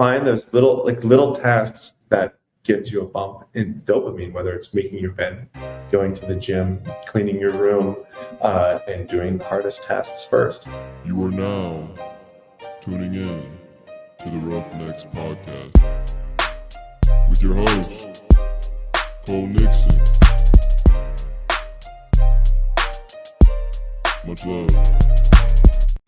find those little tasks that gives you a bump in dopamine, whether it's making your bed, going to the gym, cleaning your room, and doing the hardest tasks first. You are now tuning in to the Roughnecks Podcast with your host, Cole Nixon. Much love.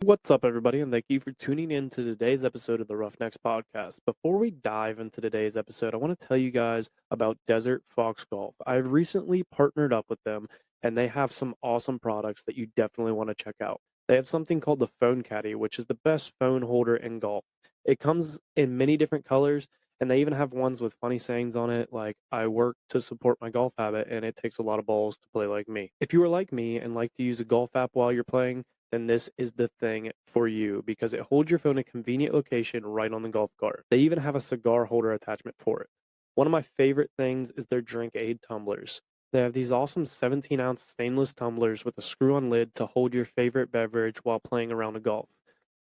What's up, everybody, and thank you for tuning in to today's episode of the Roughnecks Podcast. Before we dive into today's episode, I want to tell you guys about Desert Fox Golf. I've recently partnered up with them, and they have some awesome products that you definitely want to check out. They have something called the Phone Caddy, which is the best phone holder in golf. It comes in many different colors, and they even have ones with funny sayings on it, like, I work to support my golf habit, and it takes a lot of balls to play like me. If you are like me and like to use a golf app while you're playing, then this is the thing for you, because it holds your phone in a convenient location right on the golf cart. They even have a cigar holder attachment for it. One of my favorite things is their drink aid tumblers. They have these awesome 17-ounce stainless tumblers with a screw-on lid to hold your favorite beverage while playing around a golf.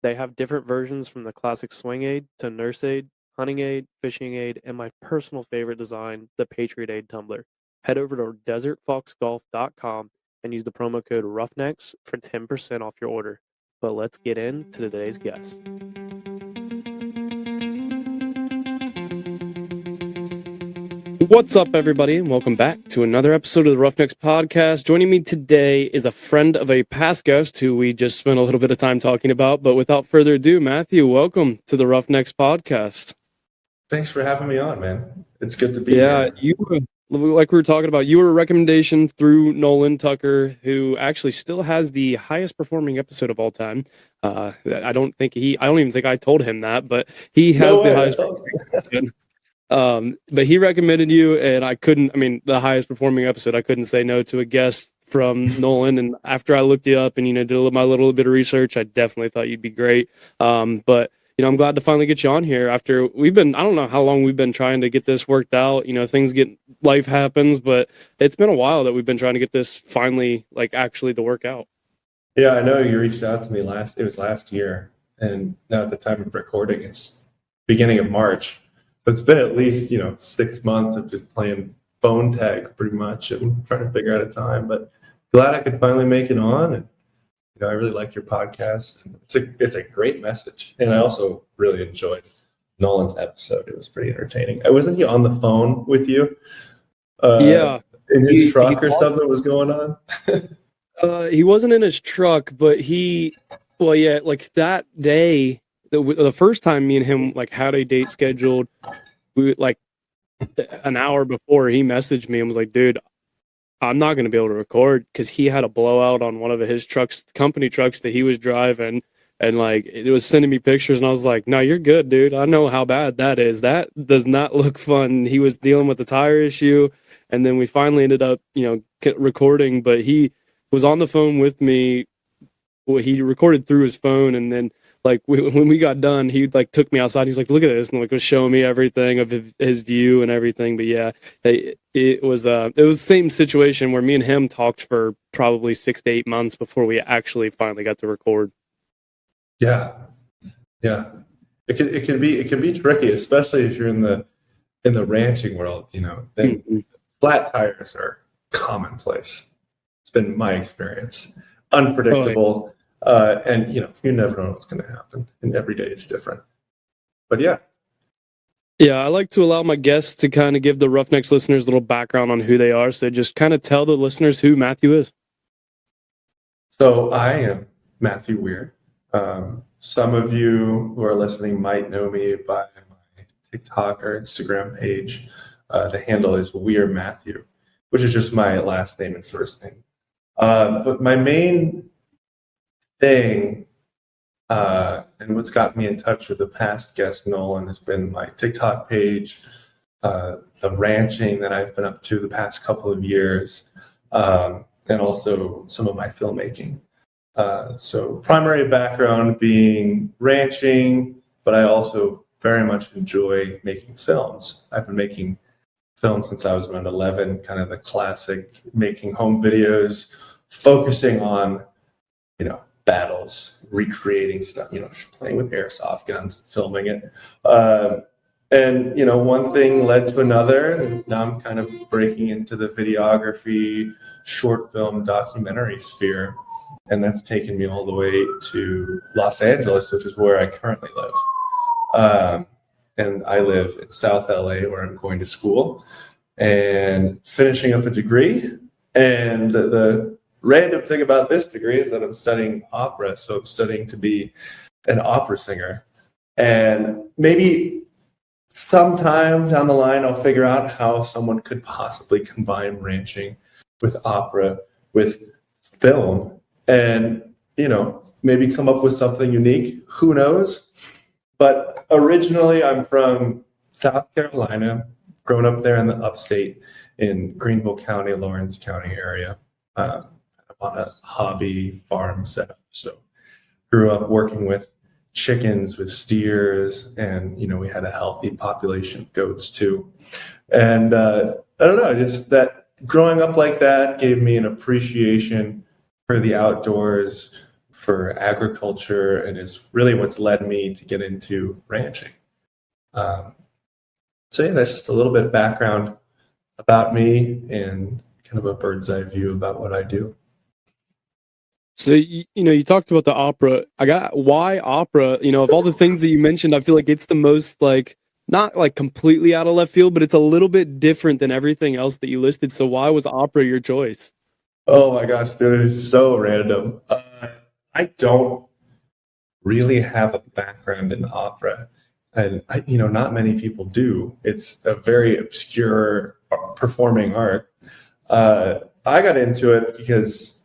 They have different versions from the classic swing aid to nurse aid, hunting aid, fishing aid, and my personal favorite design, the Patriot Aid tumbler. Head over to desertfoxgolf.com and use the promo code Roughnecks for 10% off your order. But let's get into today's guest. What's up, everybody, and welcome back to another episode of the Roughnecks Podcast. Joining me today is a friend of a past guest who we just spent a little bit of time talking about. But without further ado, Matthew, welcome to the Roughnecks Podcast. Thanks for having me on, man. It's good to be here. Yeah, like we were talking about, you were a recommendation through Nolan Tucker, who actually still has the highest performing episode of all time. I don't even think I told him that, but he has the highest performing episode. But he recommended you, and the highest performing episode, I couldn't say no to a guest from Nolan. And after I looked you up and, did my little bit of research, I definitely thought you'd be great. But I'm glad to finally get you on here after I don't know how long we've been trying to get this worked out. Life happens, but it's been a while that we've been trying to get this finally, actually to work out. Yeah, I know you reached out to me last year, and now at the time of recording, it's beginning of March. So it's been at least, 6 months of just playing phone tag pretty much and trying to figure out a time, but glad I could finally make it on. And I really like your podcast. It's a great message. And I also really enjoyed Nolan's episode. It was pretty entertaining. Wasn't he on the phone with you? Yeah. In his truck or something was going on? He wasn't in his truck, but that day, the first time me and him had a date scheduled, we an hour before, he messaged me and was like, dude, I'm not going to be able to record, because he had a blowout on one of his company trucks that he was driving, and it was sending me pictures, and I was like, no, you're good, dude. I know how bad that is. That does not look fun. He was dealing with the tire issue, and then we finally ended up, recording, but he was on the phone with me. Well, he recorded through his phone, and then when we got done, he took me outside. He's like, look at this, and was showing me everything of his view and everything. But yeah, it was the same situation where me and him talked for probably 6 to 8 months before we actually finally got to record. Yeah. It can be tricky, especially if you're in the ranching world. And flat tires are commonplace. It's been my experience. Unpredictable. Oh, yeah. And you never know what's going to happen, and every day is different. But yeah, I like to allow my guests to kind of give the Roughnecks listeners a little background on who they are. So just kind of tell the listeners who Matthew is. So I am Matthew Weir. Some of you who are listening might know me by my TikTok or Instagram page. The handle is Weir Matthew, which is just my last name and first name. But my main thing, and what's got me in touch with the past guest Nolan, has been my TikTok page, the ranching that I've been up to the past couple of years, and also some of my filmmaking. So primary background being ranching, but I also very much enjoy making films. I've been making films since I was around 11, kind of the classic making home videos, focusing on battles, recreating stuff, playing with airsoft guns, filming it. And, one thing led to another, and now I'm kind of breaking into the videography, short film, documentary sphere. And that's taken me all the way to Los Angeles, which is where I currently live. And I live in South LA, where I'm going to school and finishing up a degree. And the random thing about this degree is that I'm studying opera. So I'm studying to be an opera singer. And maybe sometime down the line, I'll figure out how someone could possibly combine ranching with opera, with film, and, maybe come up with something unique. Who knows? But originally, I'm from South Carolina, grown up there in the upstate in Greenville County, Lawrence County area, on a hobby farm setup. So grew up working with chickens, with steers, and we had a healthy population of goats too. And I don't know, just that growing up like that gave me an appreciation for the outdoors, for agriculture, and is really what's led me to get into ranching. So yeah, that's just a little bit of background about me and kind of a bird's eye view about what I do. So, you talked about the opera. Why opera? Of all the things that you mentioned, I feel like it's the most not completely out of left field, but it's a little bit different than everything else that you listed. So why was opera your choice? Oh my gosh, dude, it's so random. I don't really have a background in opera, and not many people do. It's a very obscure performing art. I got into it because,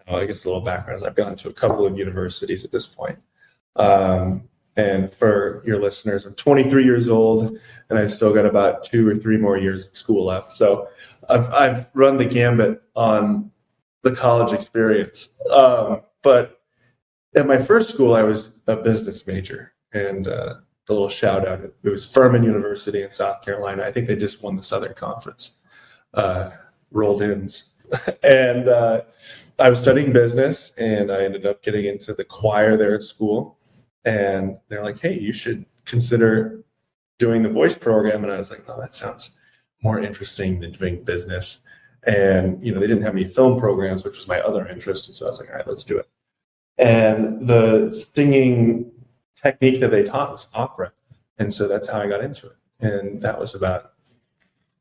I guess a little background is I've gone to a couple of universities at this point. And for your listeners, I'm 23 years old, and I've still got about 2 or 3 more years of school left. So I've run the gambit on the college experience. But at my first school, I was a business major, and a little shout out, it was Furman University in South Carolina. I think they just won the Southern Conference, rolled ins. And I was studying business, and I ended up getting into the choir there at school. And they're like, hey, you should consider doing the voice program. And I was like, oh, that sounds more interesting than doing business. And, they didn't have any film programs, which was my other interest. And so I was like, all right, let's do it. And the singing technique that they taught was opera. And so that's how I got into it. And that was about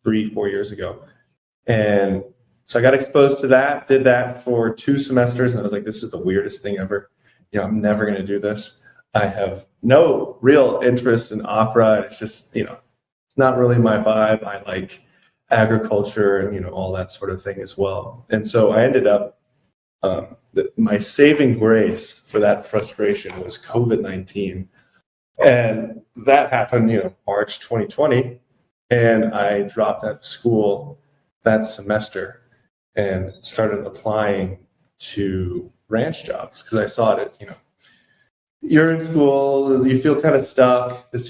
3-4 years ago. And so I got exposed to that, did that for 2 semesters. And I was like, this is the weirdest thing ever. I'm never going to do this. I have no real interest in opera. It's just, it's not really my vibe. I like agriculture and, all that sort of thing as well. And so I ended up, my saving grace for that frustration was COVID-19. And that happened, March 2020. And I dropped out of school that semester and started applying to ranch jobs because I saw it, you're in school, you feel kind of stuck, this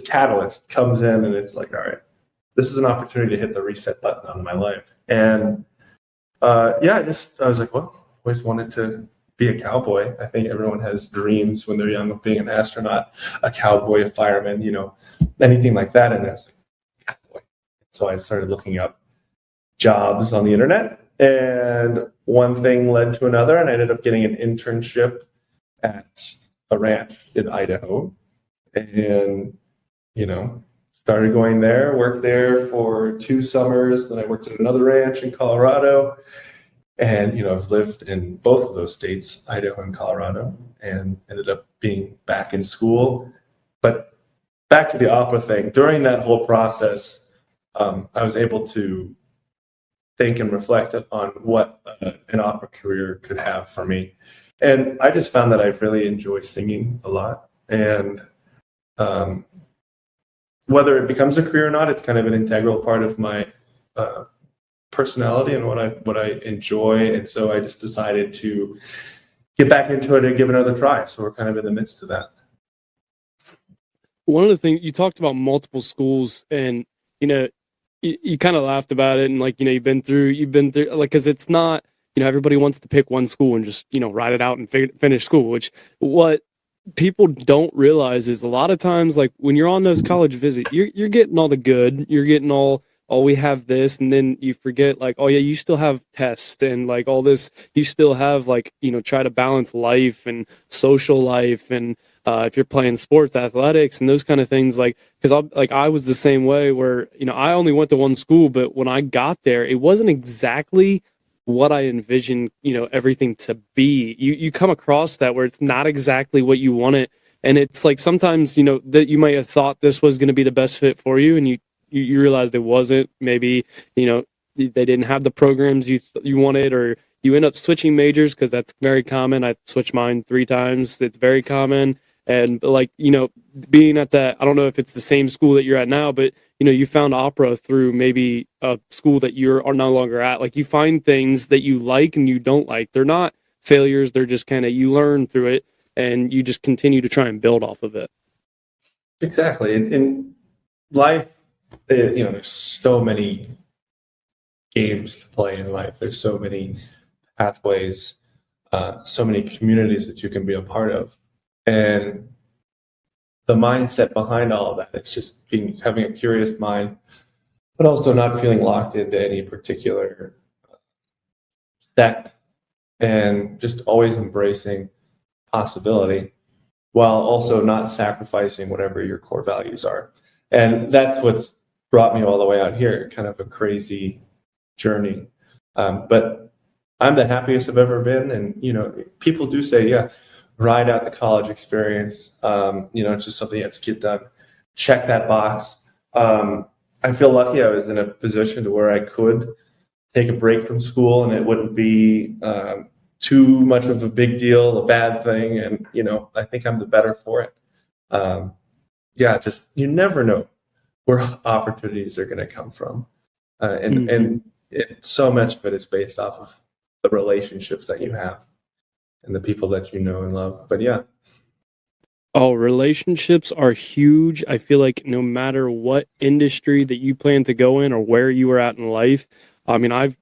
catalyst comes in, and it's like, all right, this is an opportunity to hit the reset button on my life. And I was like, well, I always wanted to be a cowboy. I think everyone has dreams when they're young of being an astronaut, a cowboy, a fireman, anything like that. And I was like, cowboy. So I started looking up jobs on the internet, and one thing led to another, and I ended up getting an internship at a ranch in Idaho, and started going there, worked there for 2 summers. Then I worked at another ranch in Colorado, and I've lived in both of those states, Idaho and Colorado, and ended up being back in school. But back to the opera thing, during that whole process, I was able to think and reflect on what an opera career could have for me. And I just found that I really enjoy singing a lot. And whether it becomes a career or not, it's kind of an integral part of my personality and what I enjoy. And so I just decided to get back into it and give it another try. So we're kind of in the midst of that. One of the things you talked about, multiple schools, and you kind of laughed about it, and you've been through because it's not everybody wants to pick one school and just, ride it out and finish school, which what people don't realize is a lot of times, like when you're on those college visits, you're getting all the good, you're getting all we have this, and then you forget like, oh yeah, you still have tests and like all this, you still have like, try to balance life and social life, and if you're playing sports, athletics, and those kind of things, like, because I was the same way where, I only went to one school, but when I got there, it wasn't exactly what I envisioned, everything to be. You come across that where it's not exactly what you want it. And it's like sometimes, that you might have thought this was going to be the best fit for you, and you realized it wasn't. Maybe, they didn't have the programs you wanted, or you end up switching majors, because that's very common. I switched mine 3 times. It's very common. And like, being at that, I don't know if it's the same school that you're at now, but you found opera through maybe a school that are no longer at. Like, you find things that you like and you don't like. They're not failures. They're just kind of, you learn through it, and you just continue to try and build off of it. Exactly. In life, there's so many games to play in life. There's so many pathways, so many communities that you can be a part of. And the mindset behind all of that, it's just having a curious mind, but also not feeling locked into any particular sect, and just always embracing possibility while also not sacrificing whatever your core values are. And that's what's brought me all the way out here, kind of a crazy journey. But I'm the happiest I've ever been. And, people do say, yeah, ride out the college experience. It's just something you have to get done. Check that box. I feel lucky I was in a position to where I could take a break from school, and it wouldn't be too much of a big deal, a bad thing. And, I think I'm the better for it. Just, you never know where opportunities are going to come from. And so much of it is based off of the relationships that you have and the people that you know and love. But yeah. Oh, relationships are huge. I feel like no matter what industry that you plan to go in or where you are at in life, I mean,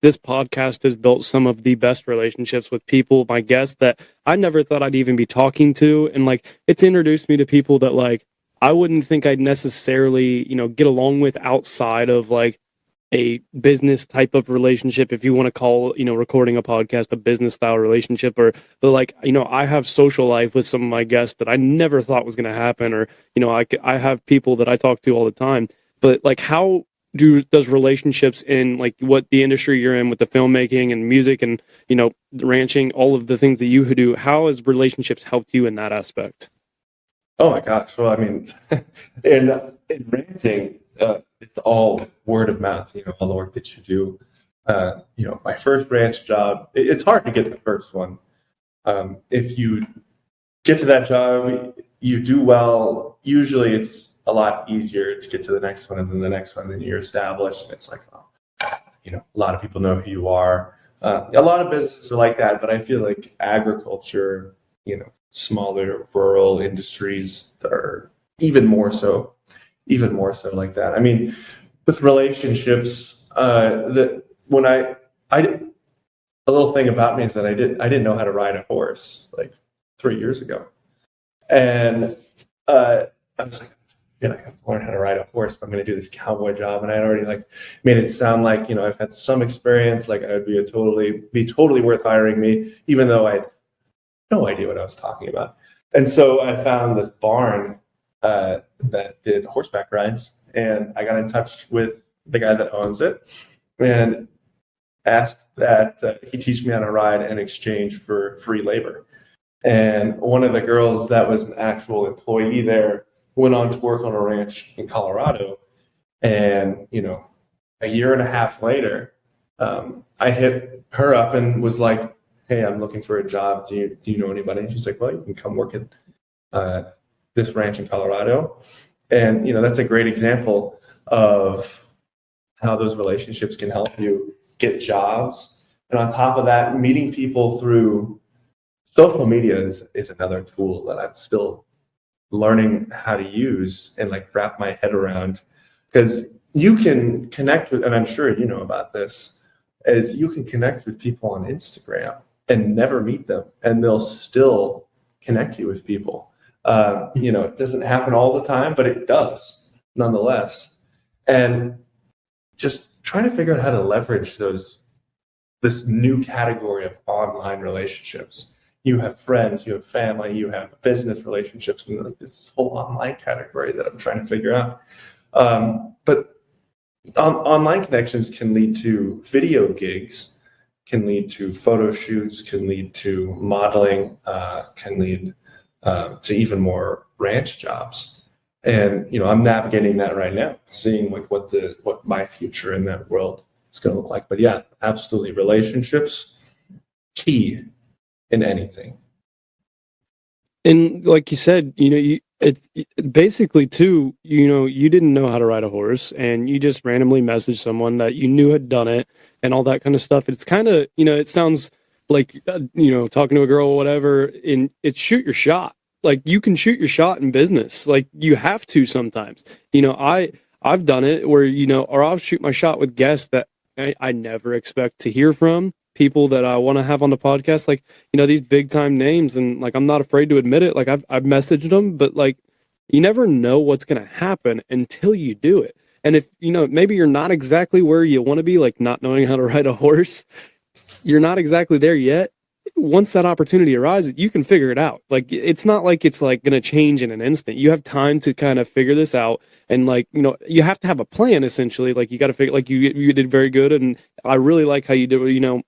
this podcast has built some of the best relationships with people, my guests, that I never thought I'd even be talking to. And like, it's introduced me to people that like, I wouldn't think I'd necessarily, get along with outside of like a business type of relationship, if you want to call, recording a podcast a business style relationship. But like, I have social life with some of my guests that I never thought was going to happen, or, I have people that I talk to all the time. But like, how does relationships in like what the industry you're in with the filmmaking and music and, the ranching, all of the things that you do, how has relationships helped you in that aspect? Oh my gosh. Well, I mean, in ranching, it's all word of mouth, all the work that you do. My first ranch job, it's hard to get the first one. If you get to that job, you do well, usually it's a lot easier to get to the next one, and then the next one, and you're established. And it's like, a lot of people know who you are. A lot of businesses are like that, but I feel like agriculture, smaller rural industries are even more so like that. I mean, with relationships, that when I the little thing about me is that I didn't know how to ride a horse like 3 years ago, and I was like, I have to learn how to ride a horse if I'm going to do this cowboy job. And I already like made it sound like, I've had some experience, like I would be totally worth hiring me, even though I had no idea what I was talking about. And so I found this barn that did horseback rides, and I got in touch with the guy that owns it and asked that he teach me how to ride in exchange for free labor. And one of the girls that was an actual employee there went on to work on a ranch in Colorado. And, a year and a half later, I hit her up and was like, hey, I'm looking for a job. Do you know anybody? And she's like, well, you can come work at this ranch in Colorado. And, that's a great example of how those relationships can help you get jobs. And on top of that, meeting people through social media is another tool that I'm still learning how to use and like wrap my head around, because you can connect with, and I'm sure you know about this, is you can connect with people on Instagram and never meet them, and they'll still connect you with people. It doesn't happen all the time, but it does nonetheless. And just trying to figure out how to leverage this new category of online relationships. You have friends, you have family, you have business relationships, and like this whole online category that I'm trying to figure out. But online connections can lead to video gigs, can lead to photo shoots, can lead to modeling, can lead to even more ranch jobs. And I'm navigating that right now, seeing like what my future in that world is going to look like. But yeah, absolutely, relationships key in anything. And like you said, it's basically too, you didn't know how to ride a horse and you just randomly messaged someone that you knew had done it and all that kind of stuff. It's kind of, it sounds like, talking to a girl or whatever, and it's shoot your shot. Like you can shoot your shot in business. Like you have to sometimes, I've done it where, or I'll shoot my shot with guests that I never expect to hear from, people that I want to have on the podcast, like, these big time names. And like, I'm not afraid to admit it. Like I've messaged them, but like, you never know what's going to happen until you do it. And if, maybe you're not exactly where you want to be, like not knowing how to ride a horse, you're not exactly there yet. Once that opportunity arises, you can figure it out. Like, it's not like it's like going to change in an instant. You have time to kind of figure this out. And like, you have to have a plan essentially. Like you got to figure, like you did very good. And I really like how you did,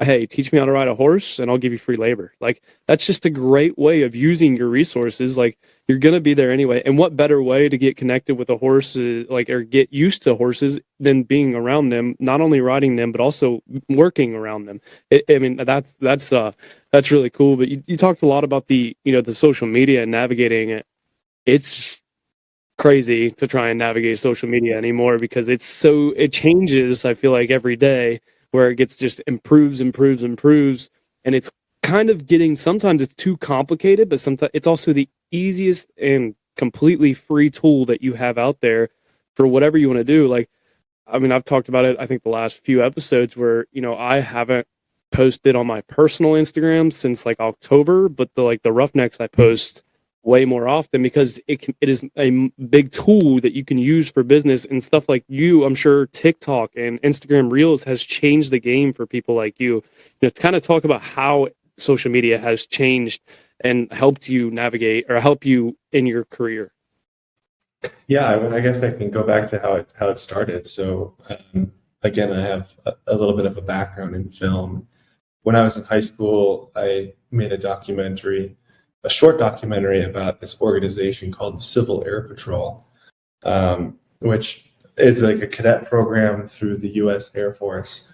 hey, teach me how to ride a horse and I'll give you free labor. Like, that's just a great way of using your resources. Like, you're going to be there anyway. And what better way to get connected with a horse, or get used to horses than being around them, not only riding them, but also working around them. That's really cool. But you talked a lot about the social media and navigating it. It's crazy to try and navigate social media anymore because it changes, I feel like, every day, where it gets just improves, and it's kind of getting, sometimes it's too complicated, but sometimes it's also the easiest and completely free tool that you have out there for whatever you want to do. Like, I mean, I've talked about it, I think the last few episodes where, I haven't posted on my personal Instagram since like October, but the Roughnecks I post way more often because it is a big tool that you can use for business and stuff like you. I'm sure TikTok and Instagram Reels has changed the game for people like you. To kind of talk about how social media has changed and helped you navigate or help you in your career. Yeah, I guess I can go back to how it started. So again, I have a little bit of a background in film. When I was in high school, I made a short documentary about this organization called the Civil Air Patrol, which is like a cadet program through the U.S. Air Force.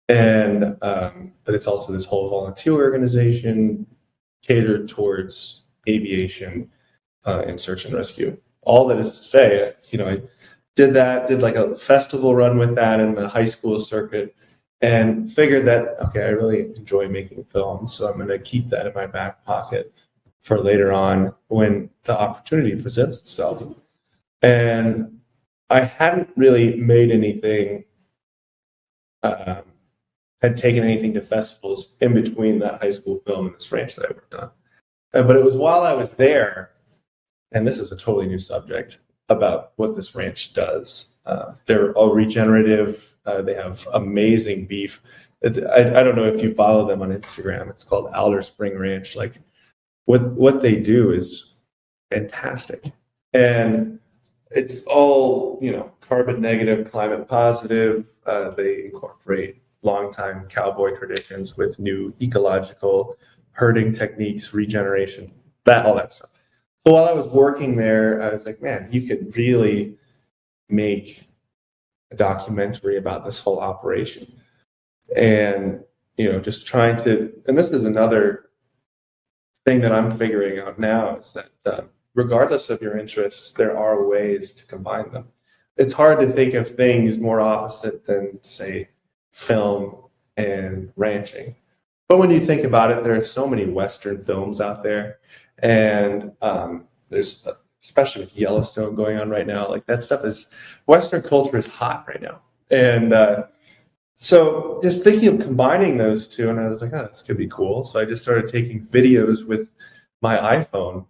And but it's also this whole volunteer organization catered towards aviation and search and rescue. All that is to say, I did like a festival run with that in the high school circuit and figured that, okay, I really enjoy making films, so I'm going to keep that in my back pocket for later on when the opportunity presents itself. And I hadn't really made anything, had taken anything to festivals in between that high school film and this ranch that I worked on. But it was while I was there, and this is a totally new subject about what this ranch does. They're all regenerative. They have amazing beef. I don't know if you follow them on Instagram. It's called Alderspring Ranch. Like, what they do is fantastic. And it's all, carbon negative, climate positive. They incorporate longtime cowboy traditions with new ecological herding techniques, regeneration, all that stuff. So while I was working there, I was like, man, you could really make a documentary about this whole operation. And, just trying to, and this is another thing that I'm figuring out now, is that regardless of your interests, there are ways to combine them. It's hard to think of things more opposite than, say, film and ranching. But when you think about it, there are so many Western films out there, and there's, especially with Yellowstone going on right now, like that stuff is, Western culture is hot right now. And So just thinking of combining those two, and I was like, oh, this could be cool. So I just started taking videos with my iPhone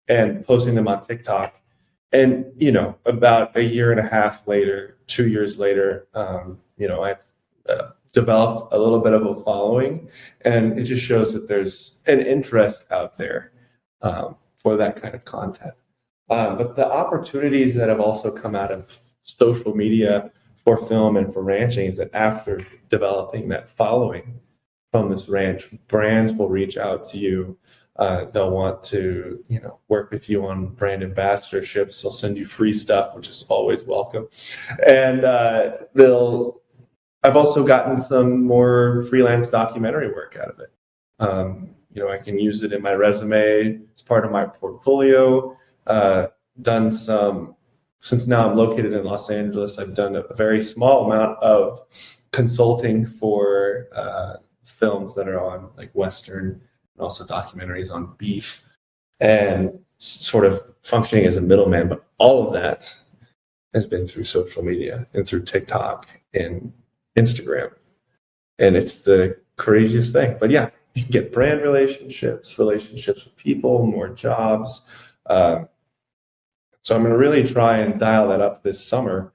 and posting them on TikTok. And, about a year and a half later, 2 years later, I've developed a little bit of a following, and it just shows that there's an interest out there for that kind of content. But the opportunities that have also come out of social media for film and for ranching is that after developing that following from this ranch, brands will reach out to you. They'll want to, work with you on brand ambassadorships. They'll send you free stuff, which is always welcome. And I've also gotten some more freelance documentary work out of it. I can use it in my resume. It's part of my portfolio. Done some, since now I'm located in Los Angeles, I've done a very small amount of consulting for films that are on like Western and also documentaries on beef and sort of functioning as a middleman. But all of that has been through social media and through TikTok and Instagram. And it's the craziest thing. But yeah, you can get brand relationships with people, more jobs. So I'm going to really try and dial that up this summer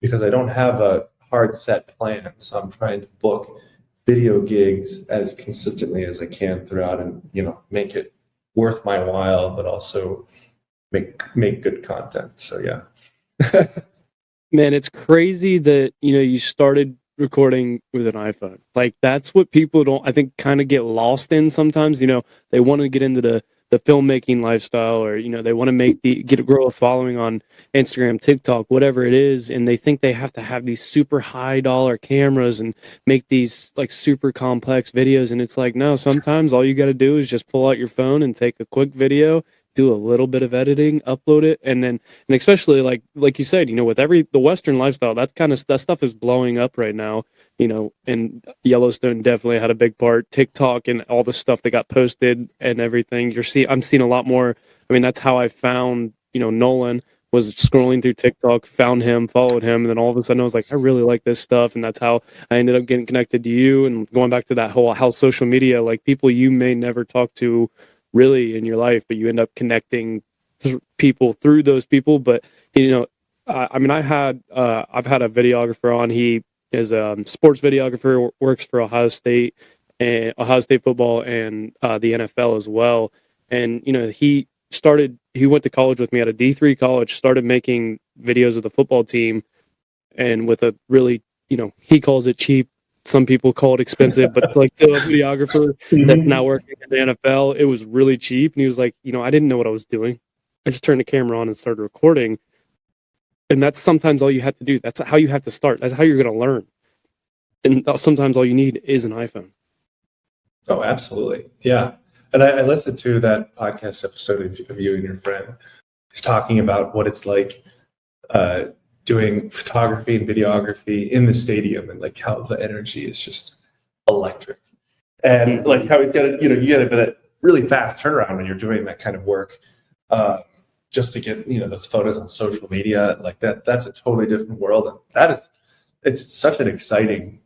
because I don't have a hard set plan. So I'm trying to book video gigs as consistently as I can throughout and, make it worth my while, but also make good content. So yeah. Man, it's crazy that, you started recording with an iPhone. Like that's what people don't, I think, kind of get lost in sometimes. They want to get into the filmmaking lifestyle, or they want to grow a following on Instagram, TikTok, whatever it is, and they think they have to have these super high dollar cameras and make these like super complex videos, and it's like, no, sometimes all you got to do is just pull out your phone and take a quick video, do a little bit of editing, upload it, and especially like you said, with the Western lifestyle, that stuff is blowing up right now. And Yellowstone definitely had a big part. TikTok and all the stuff that got posted and everything. I'm seeing a lot more. I mean, that's how I found, Nolan, was scrolling through TikTok, found him, followed him, and then all of a sudden I was like, I really like this stuff. And that's how I ended up getting connected to you and going back to that whole how social media, like people you may never talk to really in your life, but you end up connecting people through those people. But, I've had a videographer on. He is a sports videographer, works for Ohio State football and the NFL as well. And, he went to college with me at a D3 college, started making videos of the football team, and with a really, he calls it cheap. Some people call it expensive, but like the videographer that's now working at the NFL, it was really cheap. And he was like, I didn't know what I was doing. I just turned the camera on and started recording. And that's sometimes all you have to do. That's how you have to start. That's how you're going to learn. And sometimes all you need is an iPhone. Oh, absolutely. Yeah. And I listened to that podcast episode of you and your friend. He's talking about what it's like doing photography and videography in the stadium, and like how the energy is just electric. And like how you get a really fast turnaround when you're doing that kind of work. Just to get those photos on social media like that's a totally different world, and it's such an exciting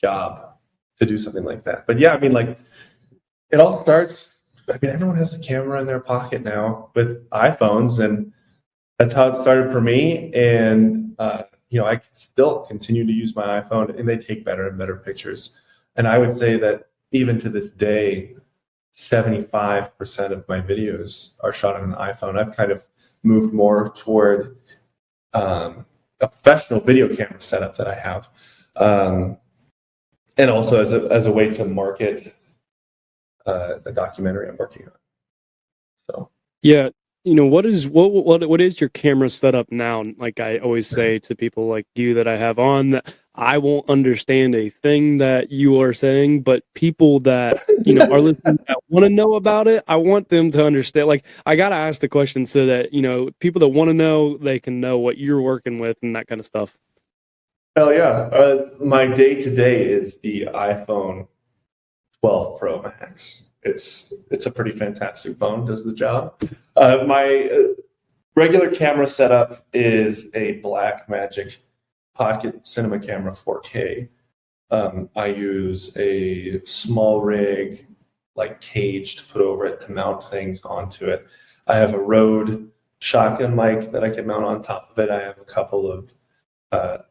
job to do something like that. But yeah, it all starts, everyone has a camera in their pocket now with iPhones, and that's how it started for me. And I can still continue to use my iPhone, and they take better and better pictures. And I would say that even to this day, 75% of my videos are shot on an iPhone. I've kind of moved more toward a professional video camera setup that I have, and also as a way to market a documentary I'm working on. So yeah, what is your camera setup now? Like I always say to people like you that I have on, that I won't understand a thing that you are saying, but people that are listening that want to know about it, I want them to understand. Like I gotta ask the question so that people that want to know, they can know what you're working with and that kind of stuff. Hell yeah! My day-to-day is the iPhone 12 Pro Max. It's a pretty fantastic phone. Does the job. My regular camera setup is a Blackmagic Pocket Cinema Camera 4K. I use a small rig, like cage to put over it to mount things onto it. I have a Rode shotgun mic that I can mount on top of it. I have a couple of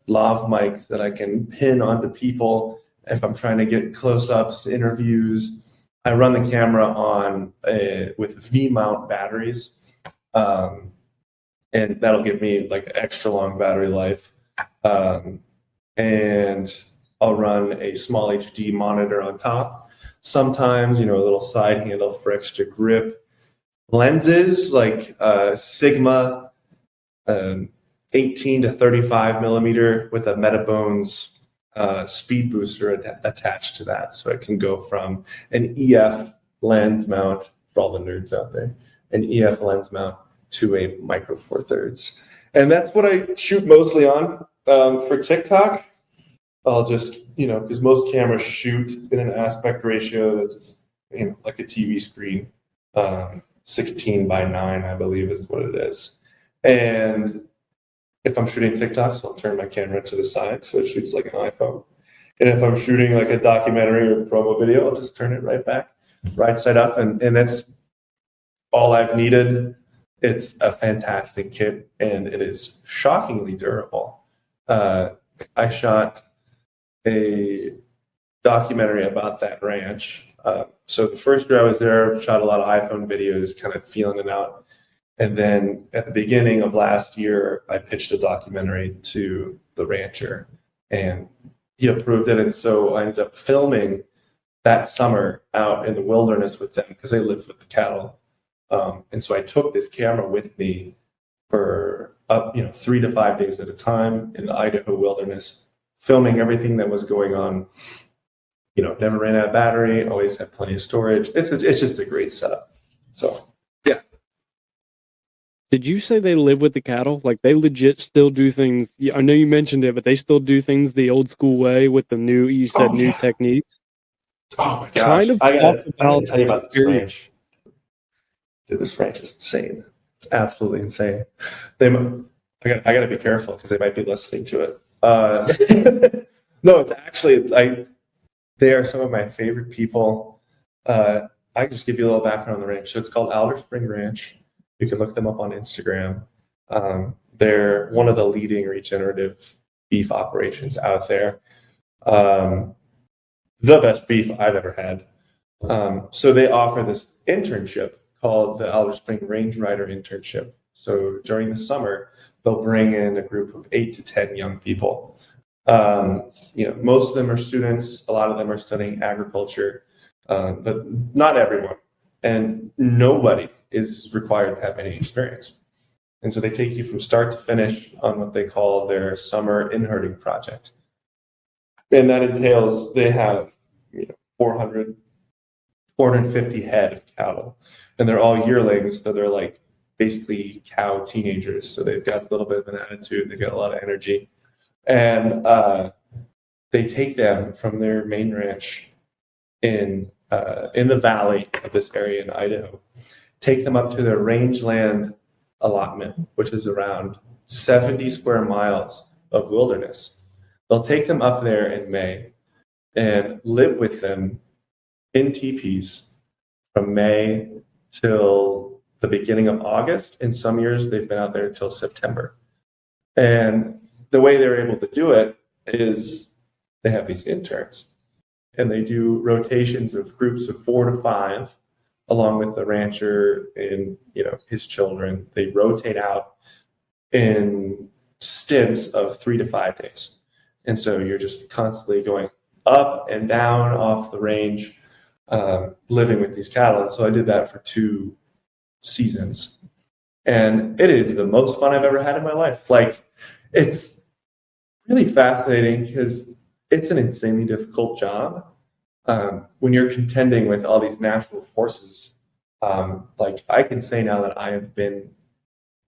lav mics that I can pin onto people if I'm trying to get close-ups, interviews. I run the camera on with V-mount batteries, and that'll give me like extra long battery life. And I'll run a small HD monitor on top. Sometimes, a little side handle for extra grip. Lenses like Sigma 18 to 35 millimeter with a Metabones speed booster attached to that. So it can go from an EF lens mount, for all the nerds out there, an EF lens mount to a Micro Four Thirds. And that's what I shoot mostly on. For TikTok, I'll just, because most cameras shoot in an aspect ratio that's, like a TV screen, 16 by 9, I believe is what it is. And if I'm shooting TikToks, I'll turn my camera to the side so it shoots like an iPhone. And if I'm shooting like a documentary or promo video, I'll just turn it right back, right side up. And that's all I've needed. It's a fantastic kit, and it is shockingly durable. I shot a documentary about that ranch. So the first year I was there, shot a lot of iPhone videos, kind of feeling it out. And then at the beginning of last year, I pitched a documentary to the rancher, and he approved it. And so I ended up filming that summer out in the wilderness with them because they live with the cattle. And so I took this camera with me for 3 to 5 days at a time in the Idaho wilderness, filming everything that was going on. Never ran out of battery, always had plenty of storage. It's just a great setup. So, yeah. Did you say they live with the cattle? Like they legit still do things? I know you mentioned it, but they still do things the old school way with the new techniques. Oh my gosh! Kind of I gotta tell you about this ranch. Dude, this ranch is insane. It's absolutely insane. I gotta be careful because they might be listening to it. No, it's actually they are some of my favorite people. I can just give you a little background on the ranch. So it's called Alderspring Ranch. You can look them up on Instagram. They're one of the leading regenerative beef operations out there. The best beef I've ever had. So they offer this internship called the Alderspring Range Rider Internship. So during the summer, they'll bring in a group of 8 to 10 young people. Most of them are students. A lot of them are studying agriculture, but not everyone. And nobody is required to have any experience. And so they take you from start to finish on what they call their summer in-herding project. And that entails they have 450 head of cattle. And they're all yearlings, so they're like basically cow teenagers. So they've got a little bit of an attitude, they've got a lot of energy. And they take them from their main ranch in the valley of this area in Idaho, take them up to their rangeland allotment, which is around 70 square miles of wilderness. They'll take them up there in May and live with them in teepees from May till the beginning of August. In some years, they've been out there until September. And the way they're able to do it is they have these interns, and they do rotations of groups of 4 to 5, along with the rancher and his children. They rotate out in stints of 3 to 5 days. And so you're just constantly going up and down off the range, living with these cattle. And so I did that for 2 seasons. And it is the most fun I've ever had in my life. Like, it's really fascinating because it's an insanely difficult job. When you're contending with all these natural forces, like I can say now that I have been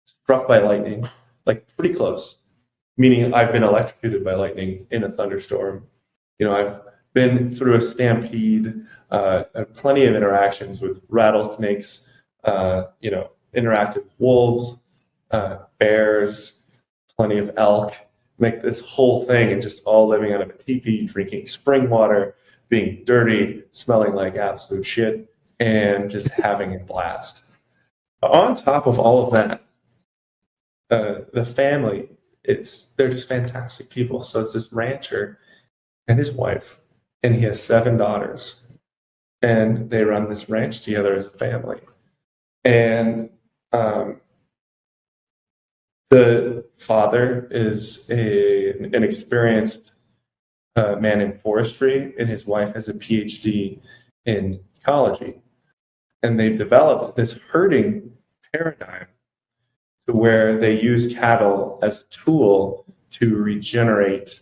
struck by lightning, like pretty close, meaning I've been electrocuted by lightning in a thunderstorm. I've been through a stampede, plenty of interactions with rattlesnakes, interacted with wolves, bears, plenty of elk. make this whole thing and just all living out of a teepee, drinking spring water, being dirty, smelling like absolute shit, and just having a blast. On top of all of that, the family, they're just fantastic people. So it's this rancher and his wife, and he has 7 daughters, and they run this ranch together as a family. And the father is an experienced man in forestry, and his wife has a PhD in ecology. And they've developed this herding paradigm to where they use cattle as a tool to regenerate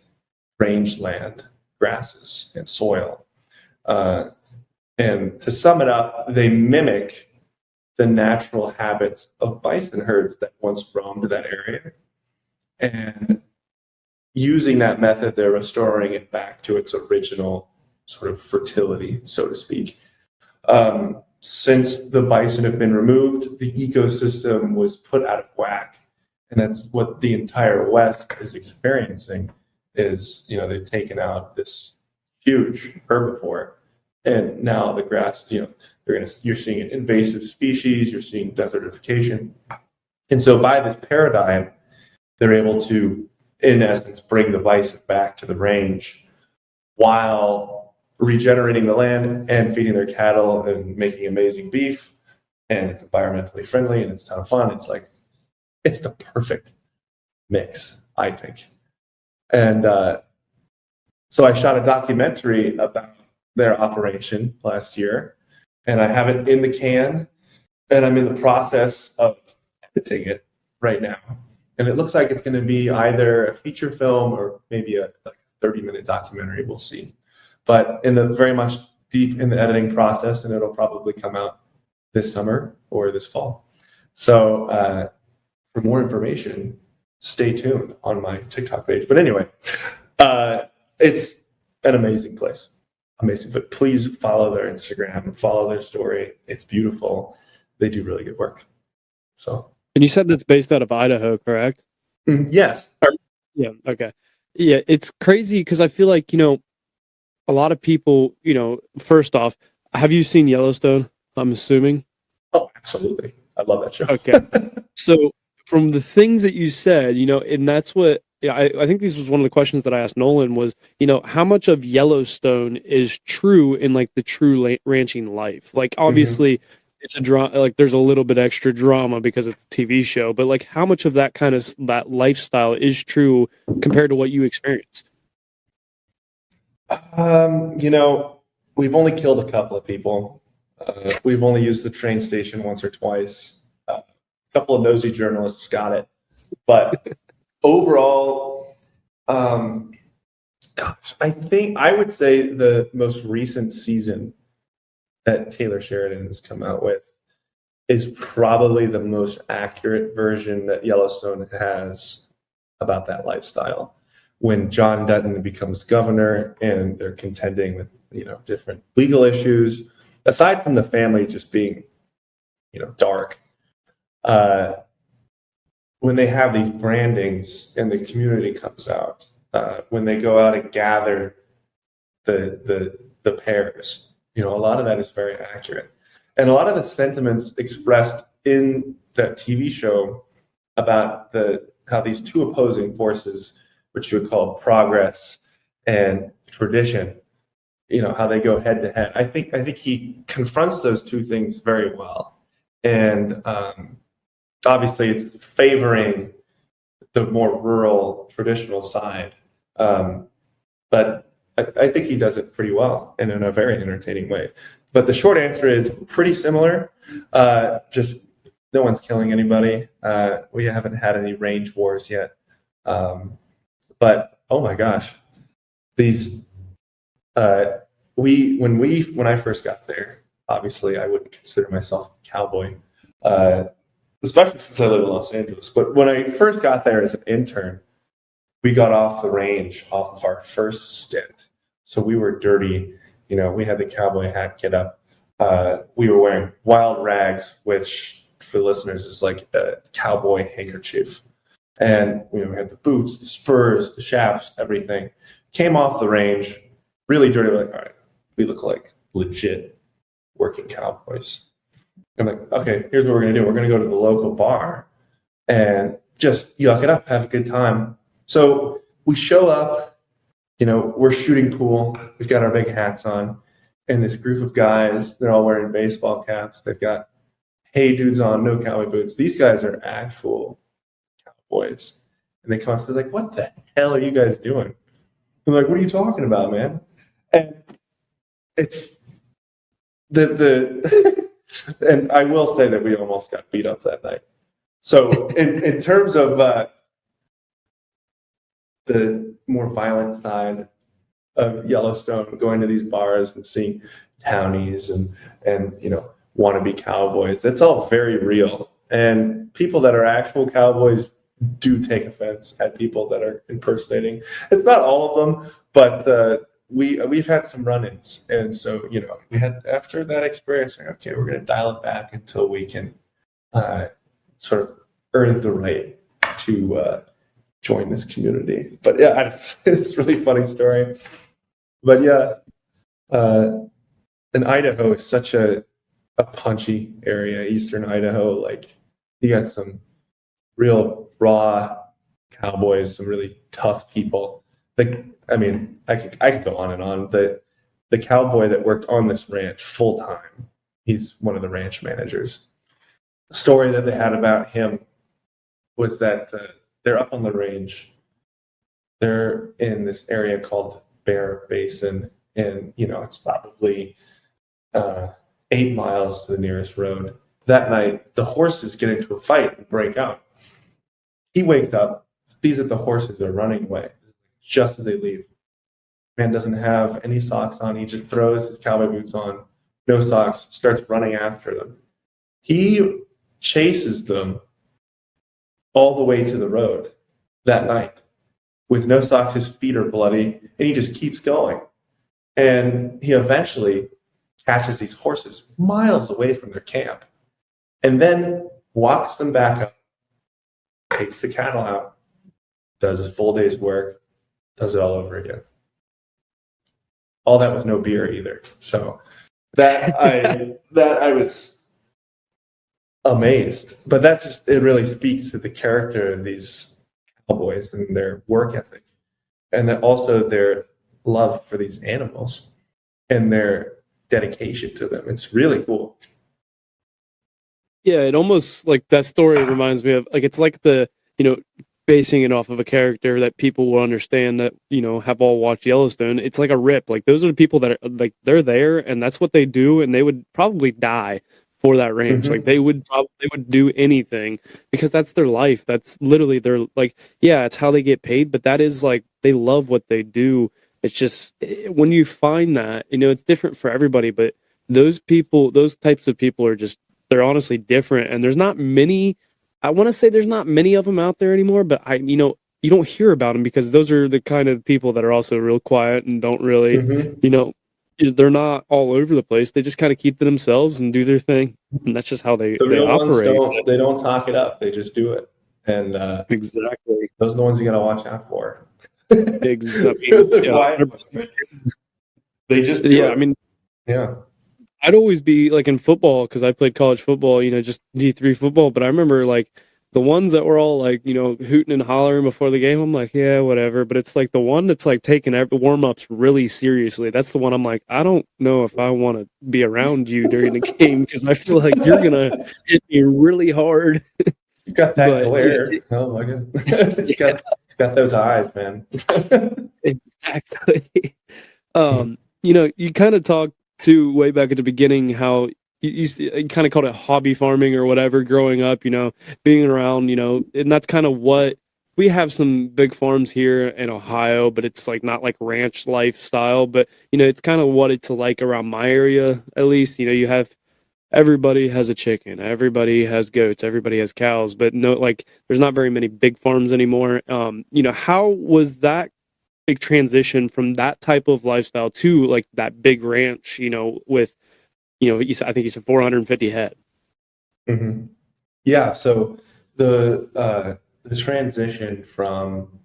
rangeland, grasses, and soil. And to sum it up, they mimic the natural habits of bison herds that once roamed that area. And using that method, they're restoring it back to its original sort of fertility, so to speak. Since the bison have been removed, the ecosystem was put out of whack. And that's what the entire West is experiencing is, they've taken out this huge herbivore. And now the grass, you're seeing an invasive species, you're seeing desertification. And so by this paradigm, they're able to, in essence, bring the bison back to the range while regenerating the land and feeding their cattle and making amazing beef. And it's environmentally friendly and it's a ton of fun. It's the perfect mix, I think. And so I shot a documentary about their operation last year, and I have it in the can, and I'm in the process of editing it right now. And it looks like it's going to be either a feature film or maybe a 30-minute documentary. We'll see. But very much deep in the editing process, and it'll probably come out this summer or this fall. So for more information, stay tuned on my TikTok page. But anyway, it's an amazing place. Amazing. But please follow their Instagram, follow their story. It's beautiful. They do really good work. So. And you said that's based out of Idaho, correct? Yes. Yeah. Okay. Yeah. It's crazy because I feel like, a lot of people, first off, have you seen Yellowstone? I'm assuming. Oh, absolutely. I love that show. Okay. So from the things that you said, and that's what, I think this was one of the questions that I asked Nolan was, how much of Yellowstone is true in like the true ranching life? Like obviously it's a drama, like there's a little bit extra drama because it's a TV show, but like how much of that kind of that lifestyle is true compared to what you experienced? We've only killed a couple of people. We've only used the train station once or twice. A couple of nosy journalists got it, but overall, I would say the most recent season that Taylor Sheridan has come out with is probably the most accurate version that Yellowstone has about that lifestyle. When John Dutton becomes governor and they're contending with, different legal issues, aside from the family just being, dark, when they have these brandings and the community comes out, when they go out and gather the pairs, a lot of that is very accurate. And a lot of the sentiments expressed in that TV show about how these two opposing forces, which you would call progress and tradition, how they go head to head. I think he confronts those two things very well. And obviously it's favoring the more rural, traditional side. But I think he does it pretty well and in a very entertaining way. But the short answer is pretty similar. Just no one's killing anybody. We haven't had any range wars yet. But oh my gosh, these when I first got there, obviously I wouldn't consider myself a cowboy, especially since I live in Los Angeles. But when I first got there as an intern, we got off the range off of our first stint, so we were dirty. We had the cowboy hat get up. We were wearing wild rags, which for the listeners is like a cowboy handkerchief. And we had the boots, the spurs, the chaps, everything. Came off the range, really dirty. We're like, all right, we look like legit working cowboys. I'm like, okay, here's what we're gonna do. We're gonna go to the local bar and just yuck it up, have a good time. So we show up, we're shooting pool. We've got our big hats on, and this group of guys, they're all wearing baseball caps. They've got hey dudes on, no cowboy boots. These guys are actual cowboys. And they come up to like, what the hell are you guys doing? I'm like, what are you talking about, man? And it's the and I will say that we almost got beat up that night. So in terms of the more violent side of Yellowstone, going to these bars and seeing townies and wannabe cowboys, that's all very real. And people that are actual cowboys do take offense at people that are impersonating. It's not all of them, but we've had some run-ins, and so we had, after that experience, like, okay, we're going to dial it back until we can sort of earn the right to join this community. But yeah, it's a really funny story. But yeah, and Idaho is such a punchy area, eastern Idaho. Like, you got some real raw cowboys, some really tough people. Like, I mean, I could go on and on. The cowboy that worked on this ranch full time, he's one of the ranch managers. The story that they had about him was that they're up on the range. They're in this area called Bear Basin, and it's probably 8 miles to the nearest road. That night, the horses get into a fight and break out. He wakes up, sees that the horses are running away just as they leave. Man doesn't have any socks on. He just throws his cowboy boots on, no socks, starts running after them. He chases them all the way to the road that night. With no socks, his feet are bloody, and he just keeps going. And he eventually catches these horses miles away from their camp, and then walks them back up, takes the cattle out, does a full day's work, does it all over again. All that with no beer either. So that I was amazed. But that's just, it really speaks to the character of these cowboys and their work ethic, and then also their love for these animals and their dedication to them. It's really cool. Yeah, it almost, like, that story reminds me of, like, it's like the, basing it off of a character that people will understand that, have all watched Yellowstone. It's like a rip. Like, those are the people that are, like, they're there and that's what they do, and they would probably die for that ranch. Mm-hmm. Like, they would do anything because that's their life. That's literally their, like, yeah, it's how they get paid, but that is, like, they love what they do. It's just, when you find that, it's different for everybody, but those types of people are just, they're honestly different. And there's not many, I want to say there's not many of them out there anymore, but you don't hear about them because those are the kind of people that are also real quiet and don't really, they're not all over the place. They just kind of keep to themselves and do their thing. And that's just how they operate. They don't talk it up. They just do it. And exactly. Those are the ones you got to watch out for. Exactly. They just do yeah, it. I mean, yeah. I'd always be like in football because I played college football, just D3 football. But I remember like the ones that were all like, hooting and hollering before the game. I'm like, yeah, whatever. But it's like the one that's like taking every warm-ups really seriously. That's the one I'm like, I don't know if I want to be around you during the game because I feel like you're going to hit me really hard. You got that glare. Oh my God. It's got those eyes, man. Exactly. You kind of talked to way back at the beginning how you kind of called it hobby farming or whatever growing up, being around, and that's kind of what we have. Some big farms here in Ohio, but it's like not like ranch lifestyle, but it's kind of what it's like around my area. At least, you have, everybody has a chicken, everybody has goats, everybody has cows, but no, like there's not very many big farms anymore. How was that big transition from that type of lifestyle to like that big ranch, with, I think you said 450 head. Mm-hmm. Yeah. So the the transition from,